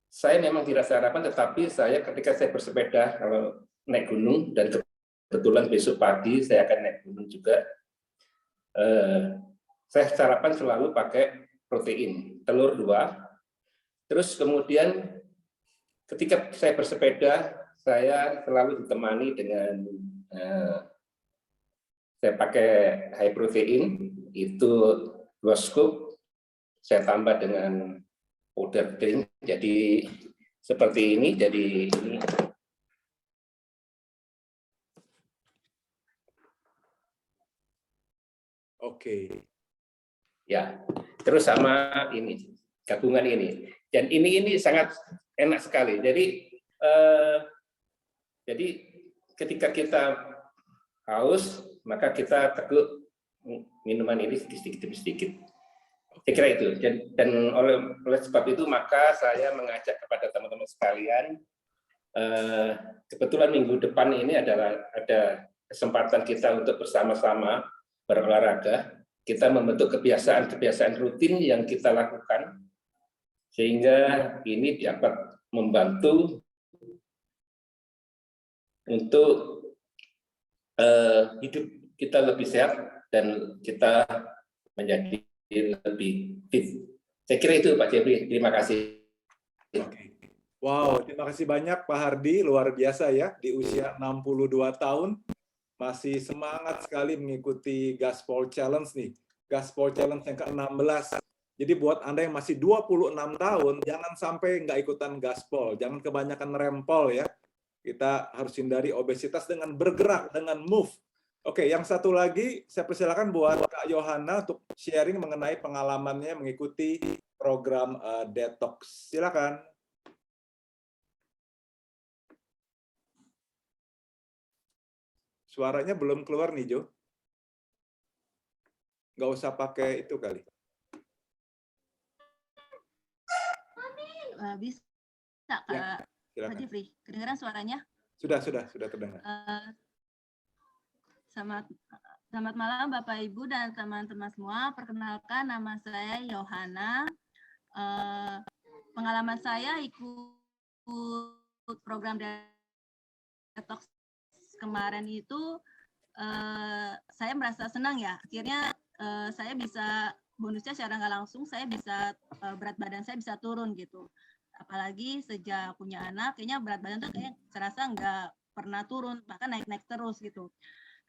saya memang tidak sarapan, tetapi saya ketika saya bersepeda, kalau naik gunung, dan kebetulan besok pagi saya akan naik gunung juga, saya sarapan selalu pakai protein, telur 2. Terus kemudian ketika saya bersepeda, saya selalu ditemani dengan saya pakai high protein, itu 2 scoop, saya tambah dengan powder drink, jadi seperti ini. Jadi ini Oke. ya, terus sama ini gabungan ini. Dan ini sangat enak sekali. Jadi ketika kita haus, maka kita teguk minuman ini sedikit. Saya kira itu. Dan oleh sebab itu, maka saya mengajak kepada teman-teman sekalian, kebetulan minggu depan ini ada kesempatan kita untuk bersama-sama berolahraga. Kita membentuk kebiasaan rutin yang kita lakukan, sehingga ini dapat membantu untuk hidup kita lebih sehat dan kita menjadi lebih fit. Saya kira itu Pak Jeffrey. Terima kasih. Oke. Wow, terima kasih banyak Pak Hardi, luar biasa ya, di usia 62 tahun masih semangat sekali mengikuti Gaspol Challenge nih. Gaspol Challenge yang ke-16. Jadi buat Anda yang masih 26 tahun, jangan sampai nggak ikutan Gaspol, jangan kebanyakan rempol ya. Kita harus hindari obesitas dengan bergerak, dengan move. Oke, yang satu lagi saya persilakan buat Kak Yohana untuk sharing mengenai pengalamannya mengikuti program detox. Silakan. Suaranya belum keluar nih, Jo. Nggak usah pakai itu kali. Bisa, Kak, Ya, silakan. Pak Jeffrey. Kedengaran suaranya? Sudah terdengar. Selamat malam Bapak Ibu dan teman-teman semua. Perkenalkan, nama saya Yohana. Pengalaman saya ikut program detox kemarin itu saya merasa senang ya. Akhirnya saya bisa bonusnya secara nggak langsung saya bisa berat badan saya bisa turun gitu. Apalagi sejak punya anak, kayaknya berat badan tuh kayak serasa nggak pernah turun, bahkan naik-naik terus gitu.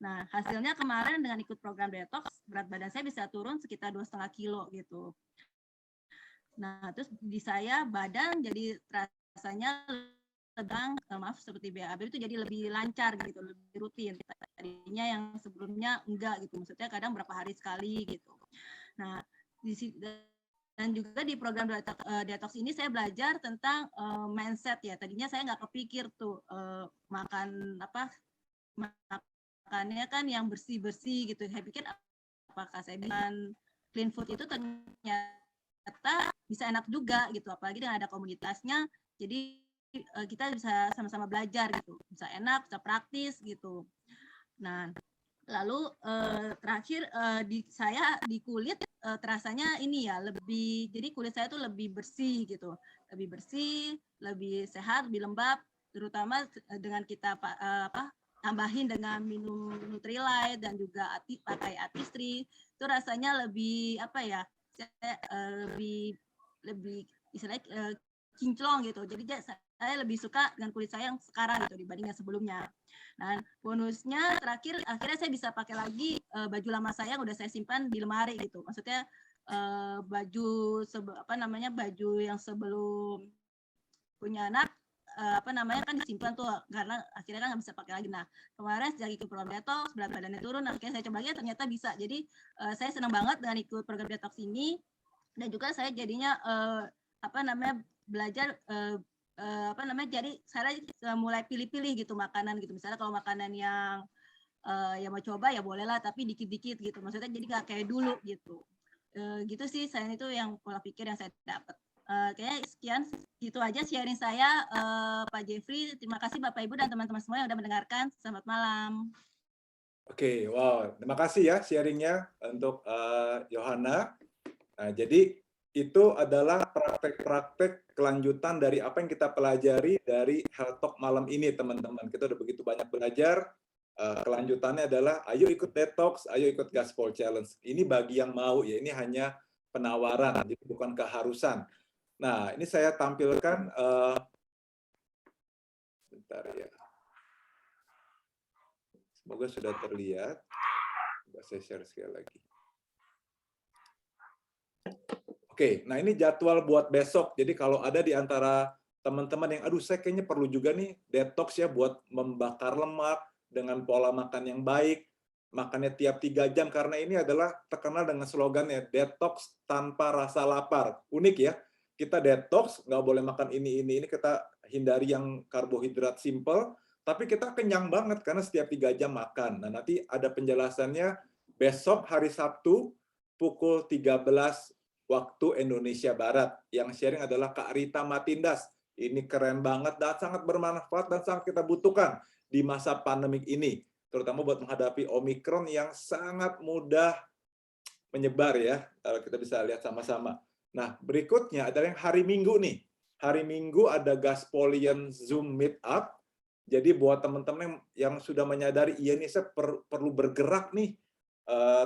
Nah, hasilnya kemarin dengan ikut program detox, berat badan saya bisa turun sekitar 2,5 kilo gitu. Nah, terus di saya badan jadi rasanya sedang, maaf seperti BAB itu jadi lebih lancar gitu, lebih rutin. Tadinya yang sebelumnya enggak gitu, maksudnya kadang berapa hari sekali gitu. Nah, dan juga di program detox ini saya belajar tentang mindset ya. Tadinya saya nggak kepikir tuh makannya kan yang bersih-bersih gitu. Saya pikir apakah saya makan clean food itu ternyata bisa enak juga gitu, apalagi dengan ada komunitasnya. Jadi kita bisa sama-sama belajar gitu, bisa enak, bisa praktis gitu. Nah, lalu terakhir saya di kulit terasanya ini ya lebih, jadi kulit saya tuh lebih bersih gitu, lebih bersih, lebih sehat, lebih lembab, terutama dengan kita tambahin dengan minum Nutrilite dan juga pakai artistry, itu rasanya lebih apa ya, lebih istilahnya kinclong gitu. Jadi saya lebih suka dengan kulit saya yang sekarang gitu dibanding yang sebelumnya. Nah, bonusnya terakhir akhirnya saya bisa pakai lagi baju lama saya yang udah saya simpan di lemari gitu. Maksudnya baju baju yang sebelum punya anak kan disimpan tuh karena akhirnya kan nggak bisa pakai lagi. Nah, kemarin sejak ikut program detox berat badannya turun, akhirnya saya coba lagi ternyata bisa. Jadi saya senang banget dengan ikut program detox ini dan juga saya jadinya belajar jadi saya mulai pilih-pilih gitu makanan gitu. Misalnya kalau makanan yang mau coba ya bolehlah, tapi dikit-dikit gitu. Maksudnya jadi nggak kayak dulu gitu. Gitu sih, saya itu yang pola pikir yang saya dapat. Kayaknya sekian, gitu aja sharing saya, Pak Jeffrey. Terima kasih Bapak Ibu dan teman-teman semua yang sudah mendengarkan. Selamat malam. Oke, wow, terima kasih ya sharingnya untuk Yohana. Nah, jadi itu adalah praktek-praktek kelanjutan dari apa yang kita pelajari dari Health Talk malam ini, teman-teman. Kita udah begitu banyak belajar. Kelanjutannya adalah, ayo ikut detox, ayo ikut Gaspol Challenge. Ini bagi yang mau ya, ini hanya penawaran, jadi bukan keharusan. Nah, ini saya tampilkan, bentar ya. Semoga sudah terlihat. Coba saya share sekali lagi. Oke, nah ini jadwal buat besok. Jadi kalau ada di antara teman-teman yang, aduh saya kayaknya perlu juga nih detox ya buat membakar lemak dengan pola makan yang baik, makannya tiap 3 jam, karena ini adalah terkenal dengan slogannya, detox tanpa rasa lapar. Unik ya, kita detox, nggak boleh makan ini, kita hindari yang karbohidrat simple, tapi kita kenyang banget karena setiap 3 jam makan. Nah nanti ada penjelasannya besok hari Sabtu, pukul 13 waktu Indonesia Barat. Yang sharing adalah Kak Rita Matindas. Ini keren banget dan sangat bermanfaat dan sangat kita butuhkan di masa pandemik ini, terutama buat menghadapi Omikron yang sangat mudah menyebar ya. Kita bisa lihat sama-sama. Nah, berikutnya adalah yang hari Minggu nih. Hari Minggu ada Gaspolian Zoom Meetup Jadi buat teman-teman yang sudah menyadari, iya nih saya perlu bergerak nih,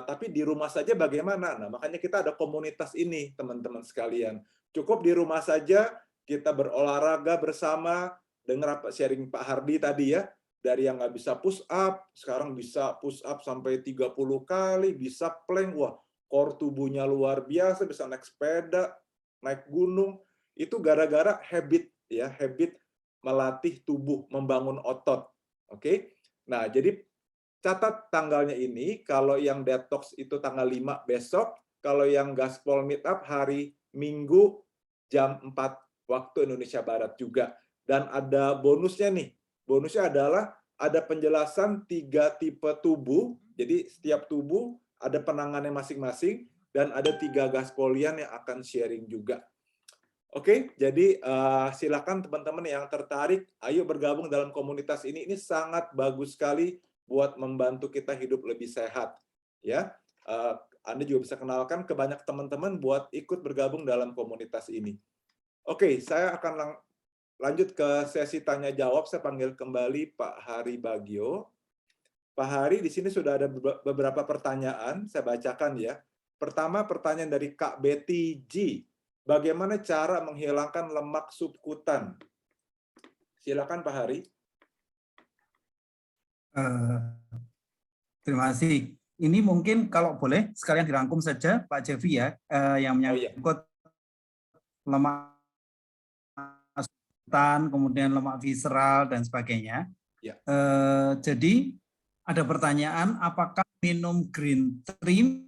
tapi di rumah saja bagaimana? Nah, makanya kita ada komunitas ini, teman-teman sekalian. Cukup di rumah saja, kita berolahraga bersama, dengar apa sharing Pak Hardi tadi ya, dari yang nggak bisa push up, sekarang bisa push up sampai 30 kali, bisa plank, wah, core tubuhnya luar biasa, bisa naik sepeda, naik gunung, itu gara-gara habit, ya, habit melatih tubuh, membangun otot. Oke? Nah, jadi catat tanggalnya ini, kalau yang detox itu tanggal 5 besok, kalau yang gaspol meetup hari Minggu jam 4 waktu Indonesia Barat juga. Dan ada bonusnya nih. Bonusnya adalah ada penjelasan 3 tipe tubuh. Jadi setiap tubuh ada penanganannya masing-masing dan ada 3 gaspolian yang akan sharing juga. Oke, jadi silakan teman-teman yang tertarik, ayo bergabung dalam komunitas ini. Ini sangat bagus sekali buat membantu kita hidup lebih sehat. Ya, Anda juga bisa kenalkan ke banyak teman-teman buat ikut bergabung dalam komunitas ini. Oke, saya akan lanjut ke sesi tanya jawab. Saya panggil kembali Pak Hari Bagio. Pak Hari, di sini sudah ada beberapa pertanyaan. Saya bacakan ya. Pertama, pertanyaan dari Kak Betty G. Bagaimana cara menghilangkan lemak subkutan? Silakan Pak Hari. Terima kasih. Ini mungkin kalau boleh sekalian dirangkum saja Pak Jeffrey ya, yang menyangkut lemak subkutan, kemudian lemak visceral dan sebagainya. Ya. Jadi ada pertanyaan, apakah minum green tea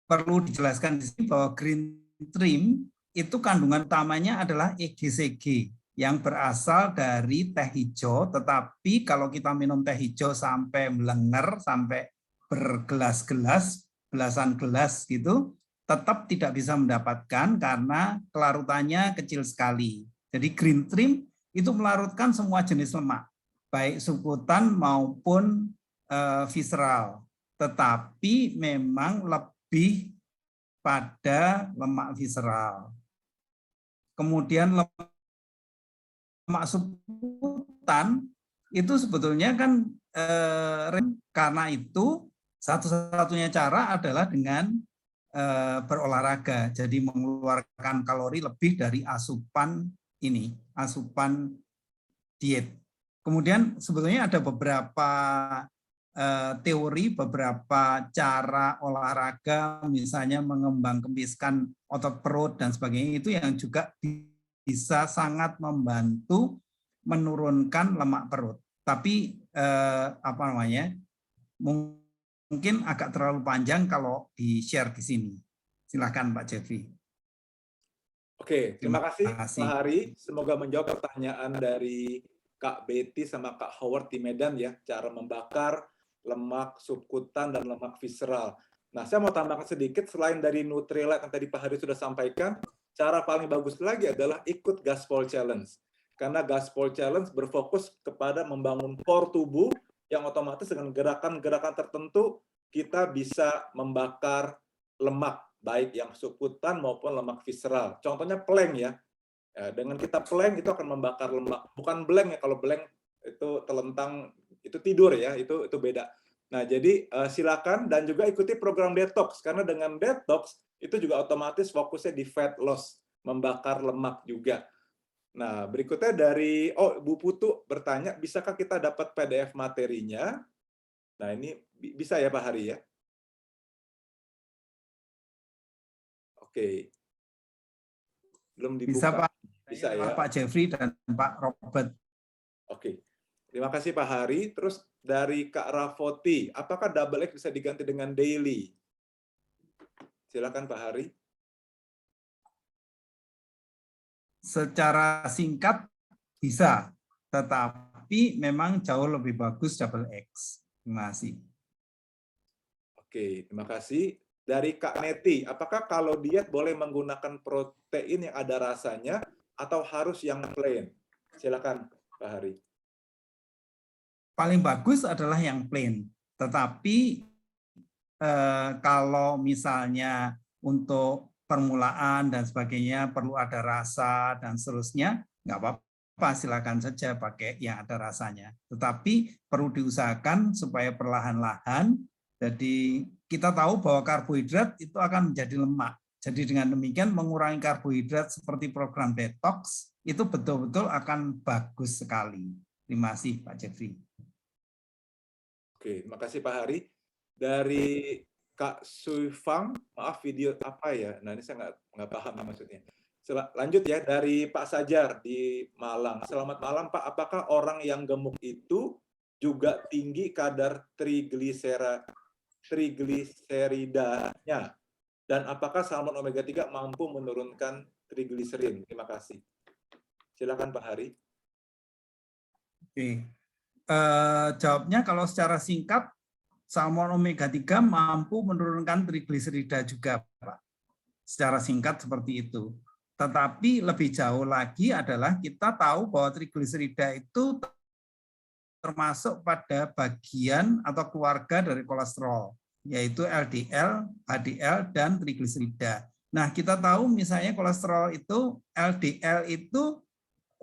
perlu dijelaskan di sini bahwa green tea itu kandungan utamanya adalah EGCG yang berasal dari teh hijau, tetapi kalau kita minum teh hijau sampai melenger, sampai bergelas-gelas, belasan gelas gitu, tetap tidak bisa mendapatkan karena kelarutannya kecil sekali. Jadi green tea itu melarutkan semua jenis lemak, baik subkutan maupun visceral, tetapi memang lebih pada lemak visceral. Kemudian lemak subkutan itu sebetulnya kan karena itu satu-satunya cara adalah dengan berolahraga, jadi mengeluarkan kalori lebih dari asupan ini, asupan diet. Kemudian sebetulnya ada beberapa teori, beberapa cara olahraga, misalnya mengembangkempiskan otot perut dan sebagainya, itu yang juga bisa sangat membantu menurunkan lemak perut. Tapi mungkin agak terlalu panjang kalau di-share di sini. Silakan Pak Jeffrey. Oke, terima kasih Pak Hari. Semoga menjawab pertanyaan dari Kak Betty sama Kak Howard di Medan ya, cara membakar lemak subkutan dan lemak visceral. Nah, saya mau tambahkan sedikit, selain dari Nutrilite yang tadi Pak Hari sudah sampaikan, cara paling bagus lagi adalah ikut Gaspol Challenge. Karena Gaspol Challenge berfokus kepada membangun core tubuh yang otomatis dengan gerakan-gerakan tertentu kita bisa membakar lemak, baik yang subkutan maupun lemak visceral. Contohnya plank ya. Dengan kita plank itu akan membakar lemak. Bukan blank ya, kalau blank itu telentang, itu tidur ya, itu beda. Nah, jadi silakan dan juga ikuti program detox, karena dengan detox itu juga otomatis fokusnya di fat loss, membakar lemak juga. Nah, berikutnya dari Bu Putu bertanya, bisakah kita dapat PDF materinya? Nah, ini bisa ya Pak Hari ya? Oke. Belum dibuka. Bisa Pak. Bisa ya. Pak Jeffrey dan Pak Robert. Oke. Terima kasih Pak Hari. Terus dari Kak Rafoti, apakah double X bisa diganti dengan daily? Silakan Pak Hari. Secara singkat bisa, tetapi memang jauh lebih bagus double X. Terima kasih. Oke, terima kasih. Dari Kak Neti, apakah kalau diet boleh menggunakan protein yang ada rasanya atau harus yang plain? Silakan Pak Hari. Paling bagus adalah yang plain, tetapi kalau misalnya untuk permulaan dan sebagainya, perlu ada rasa dan seterusnya, nggak apa-apa, silakan saja pakai yang ada rasanya. Tetapi perlu diusahakan supaya perlahan-lahan. Jadi kita tahu bahwa karbohidrat itu akan menjadi lemak. Jadi dengan demikian mengurangi karbohidrat seperti program detox itu betul-betul akan bagus sekali. Terima kasih Pak Jeffrey. Oke, terima kasih Pak Hari. Dari Kak Suifang, maaf video apa ya? Nah ini saya nggak paham maksudnya. Lanjut ya, dari Pak Sajar di Malang. Selamat malam Pak, apakah orang yang gemuk itu juga tinggi kadar trigliseridanya? Dan apakah salmon omega 3 mampu menurunkan trigliserin? Terima kasih. Silakan Pak Hari. Oke. Jawabnya kalau secara singkat, salmon omega 3 mampu menurunkan trigliserida juga, Pak. Secara singkat seperti itu. Tetapi lebih jauh lagi adalah kita tahu bahwa trigliserida itu termasuk pada bagian atau keluarga dari kolesterol, yaitu LDL, HDL, dan trigliserida. Nah, kita tahu misalnya kolesterol itu, LDL itu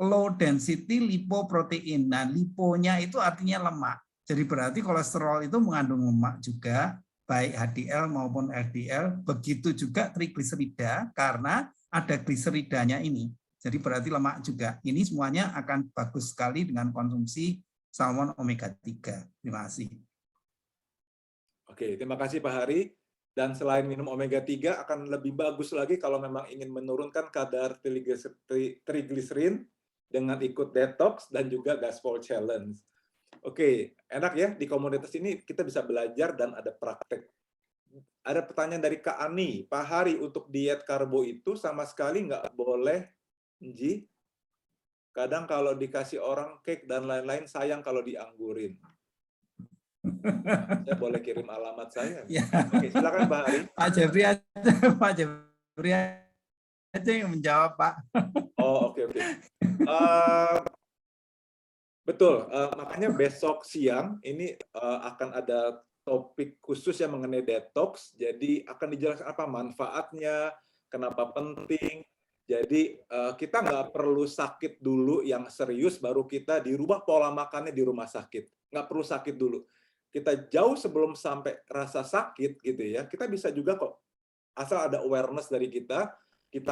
low density lipoprotein. Nah, liponya itu artinya lemak. Jadi berarti kolesterol itu mengandung lemak juga, baik HDL maupun LDL. Begitu juga trigliserida karena ada gliseridanya ini. Jadi berarti lemak juga. Ini semuanya akan bagus sekali dengan konsumsi salmon omega 3. Terima kasih. Oke, terima kasih Pak Hari. Dan selain minum omega 3 akan lebih bagus lagi kalau memang ingin menurunkan kadar trigliserin dengan ikut detox dan juga gaspol challenge. Oke, enak ya di komunitas ini kita bisa belajar dan ada praktek. Ada pertanyaan dari Kak Ani, Pak Hari, untuk diet karbo itu sama sekali nggak boleh, Nji? Kadang kalau dikasih orang cake dan lain-lain sayang kalau dianggurin. Saya boleh kirim alamat saya. Ya. Oke, silakan Pak Hari. Pak Jeffrey aja yang menjawab, Pak. Oh, oke. Betul, makanya besok siang ini akan ada topik khusus yang mengenai detox, jadi akan dijelaskan apa manfaatnya, kenapa penting. Jadi kita nggak perlu sakit dulu yang serius, baru kita dirubah pola makannya di rumah sakit. Nggak perlu sakit dulu. Kita jauh sebelum sampai rasa sakit gitu ya, kita bisa juga kok. Asal ada awareness dari kita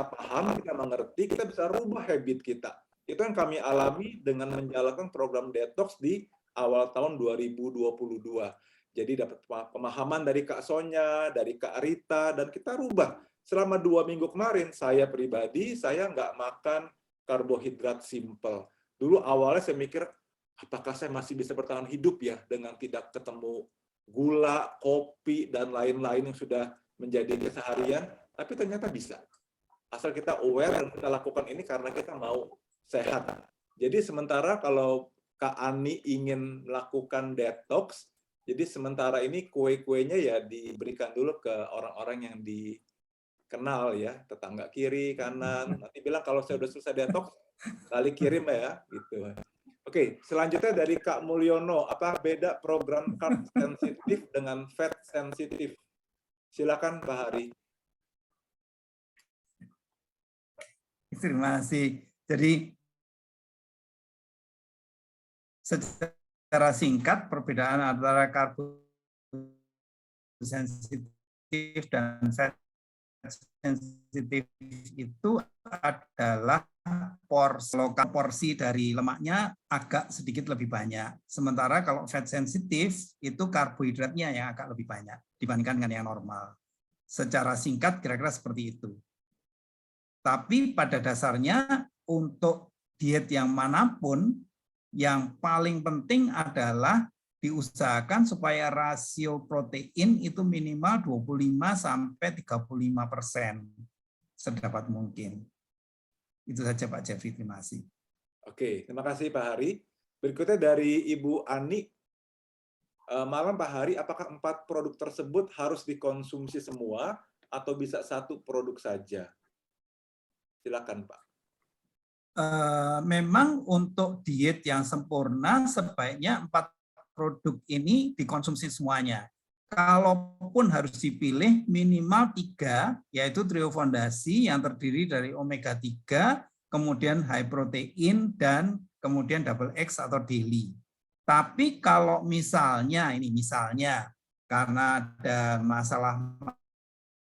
paham, kita mengerti, kita bisa rubah habit kita. Itu yang kami alami dengan menjalankan program detox di awal tahun 2022. Jadi dapat pemahaman dari Kak Sonya, dari Kak Rita, dan kita rubah. Selama 2 minggu kemarin, saya pribadi, saya nggak makan karbohidrat simple. Dulu awalnya saya mikir, apakah saya masih bisa bertahan hidup ya dengan tidak ketemu gula, kopi, dan lain-lain yang sudah menjadi keseharian, tapi ternyata bisa. Asal kita aware dan kita lakukan ini karena kita mau sehat. Jadi sementara kalau Kak Ani ingin melakukan detox, jadi sementara ini kue-kuenya ya diberikan dulu ke orang-orang yang dikenal ya, tetangga kiri, kanan. Nanti bilang kalau saya udah selesai detox, kali kirim ya, gitu. Oke, selanjutnya dari Kak Mulyono, apa beda program carb sensitif dengan fat sensitif? Silakan Pak Hari. Terima kasih. Jadi secara singkat perbedaan antara karbo sensitif dan fat sensitif itu adalah porsi dari lemaknya agak sedikit lebih banyak. Sementara kalau fat sensitif itu karbohidratnya yang agak lebih banyak dibandingkan dengan yang normal. Secara singkat kira-kira seperti itu. Tapi pada dasarnya untuk diet yang manapun, yang paling penting adalah diusahakan supaya rasio protein itu minimal 25-35% sedapat mungkin. Itu saja Pak Jeffrey, terima kasih. Oke, terima kasih Pak Hari. Berikutnya dari Ibu Ani. Malam Pak Hari, apakah 4 produk tersebut harus dikonsumsi semua atau bisa 1 produk saja? Silakan Pak. Memang untuk diet yang sempurna sebaiknya 4 produk ini dikonsumsi semuanya. kalaupun harus dipilih minimal 3, yaitu trio fondasi yang terdiri dari omega 3, kemudian high protein, dan kemudian double X atau daily. Tapi kalau misalnya, karena ada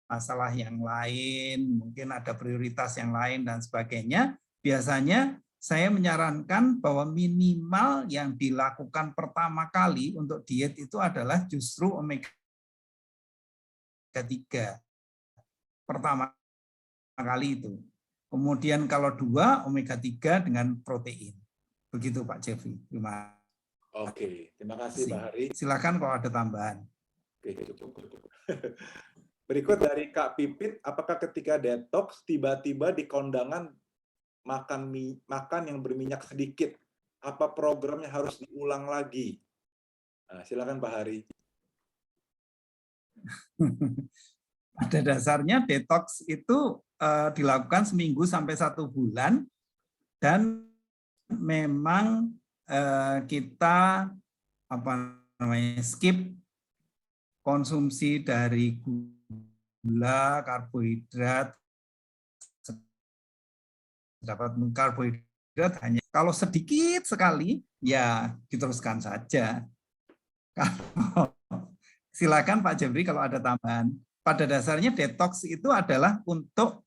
masalah yang lain, mungkin ada prioritas yang lain dan sebagainya, biasanya saya menyarankan bahwa minimal yang dilakukan pertama kali untuk diet itu adalah justru omega 3. Pertama kali itu. Kemudian kalau 2, omega 3 dengan protein. Begitu Pak Jeffrey. Terima kasih. Oke, terima kasih Pak Hari. Silakan kalau ada tambahan. Oke, cukup. Berikut dari Kak Pipit, apakah ketika detox tiba-tiba di kondangan makan yang berminyak sedikit, apa programnya harus diulang lagi? Nah, silakan Pak Hari. Pada dasarnya detox itu dilakukan seminggu sampai 1 bulan, dan memang kita skip konsumsi dari gula, karbohidrat, dapat karbohidrat hanya kalau sedikit sekali ya diteruskan saja. Silakan Pak Jeffrey kalau ada tambahan. Pada dasarnya detox itu adalah untuk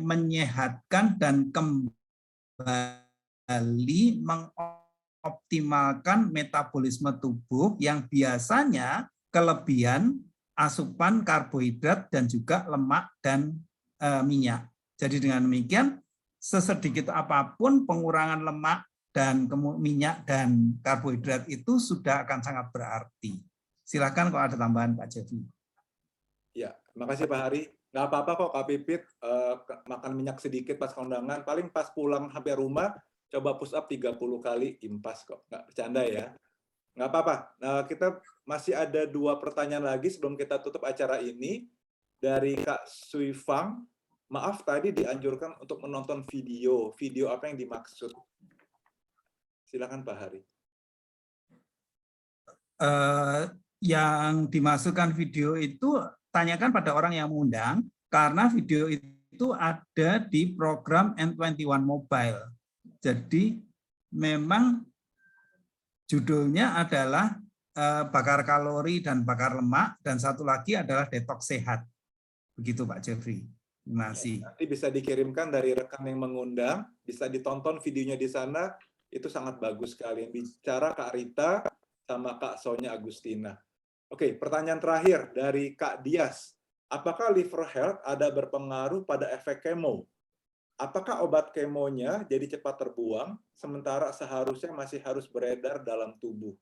menyehatkan dan kembali mengoptimalkan metabolisme tubuh yang biasanya kelebihan asupan karbohidrat dan juga lemak dan minyak. Jadi dengan demikian sesedikit apapun pengurangan lemak dan minyak dan karbohidrat itu sudah akan sangat berarti. Silakan kalau ada tambahan Pak Jeffrey. Ya, terima kasih Pak Hari. Nggak apa-apa kok Kak Pipit makan minyak sedikit pas kondangan, paling pas pulang sampai rumah coba push up 30 kali impas kok, nggak bercanda ya. Nggak apa-apa. Nah, kita masih ada 2 pertanyaan lagi sebelum kita tutup acara ini. Dari Kak Suifang, maaf tadi dianjurkan untuk menonton video. Video apa yang dimaksud? Silakan Pak Hari. Yang dimasukkan video itu tanyakan pada orang yang mengundang, karena video itu ada di program N21 Mobile. Jadi memang judulnya adalah bakar kalori dan bakar lemak, dan satu lagi adalah detox sehat. Begitu Pak Jeffrey. Terima kasih. Nanti bisa dikirimkan dari rekan yang mengundang, bisa ditonton videonya di sana, itu sangat bagus sekali. Yang bicara Kak Rita sama Kak Sonia Agustina. Oke, pertanyaan terakhir dari Kak Dias. Apakah liver health ada berpengaruh pada efek kemo? Apakah obat kemonya jadi cepat terbuang, sementara seharusnya masih harus beredar dalam tubuh?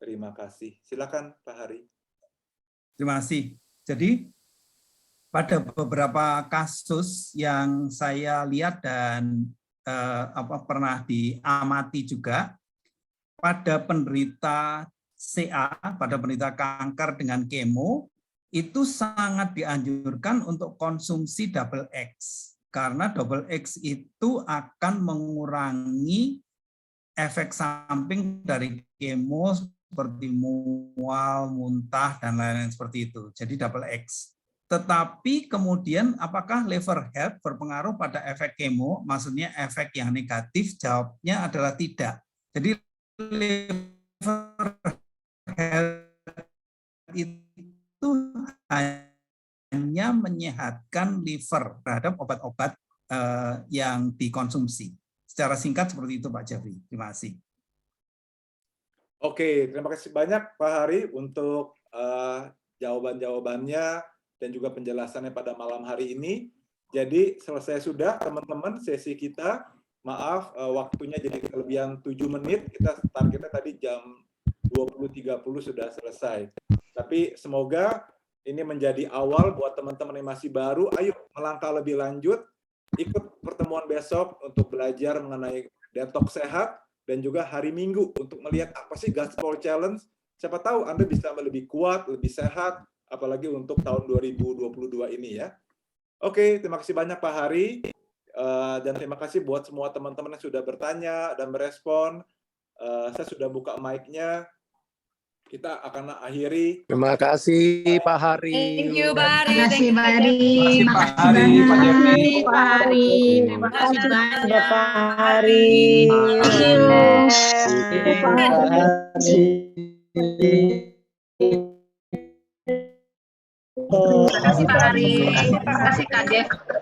Terima kasih. Silakan Pak Hari. Terima kasih. Jadi pada beberapa kasus yang saya lihat dan pernah diamati juga, pada penderita CA, pada penderita kanker dengan kemo, itu sangat dianjurkan untuk konsumsi double X. Karena double X itu akan mengurangi efek samping dari kemo seperti mual, muntah, dan lain-lain seperti itu. Jadi double X. Tetapi kemudian apakah liver health berpengaruh pada efek kemo? Maksudnya efek yang negatif? Jawabnya adalah tidak. Jadi liver health itu hanya menyehatkan liver terhadap obat-obat yang dikonsumsi. Secara singkat seperti itu Pak Jeffrey. Terima kasih. Oke, terima kasih banyak Pak Hari untuk jawaban-jawabannya dan juga penjelasannya pada malam hari ini. Jadi selesai sudah teman-teman sesi kita. Maaf waktunya jadi kelebihan 7 menit. Targetnya tadi jam 20.30 sudah selesai. Tapi semoga ini menjadi awal buat teman-teman yang masih baru. Ayo melangkah lebih lanjut. Ikut pertemuan besok untuk belajar mengenai detox sehat. Dan juga hari Minggu untuk melihat apa sih Gaspol Challenge. Siapa tahu Anda bisa lebih kuat, lebih sehat. Apalagi untuk tahun 2022 ini ya. Oke, terima kasih banyak Pak Hari. Dan terima kasih buat semua teman-teman yang sudah bertanya dan merespon. Saya sudah buka mic-nya. kita akan akhiri. Terima kasih Pak Hari. Thank you, Pak Hari. Terima kasih, Pak Hari. Terima kasih, Pak Hari, Makasih Pak banyak. Devi. Pak Hari. Terima Terima kasih kasih banyak. Bapak Hari. Terima kasih Pak Hari. Terima kasih Kak Dev.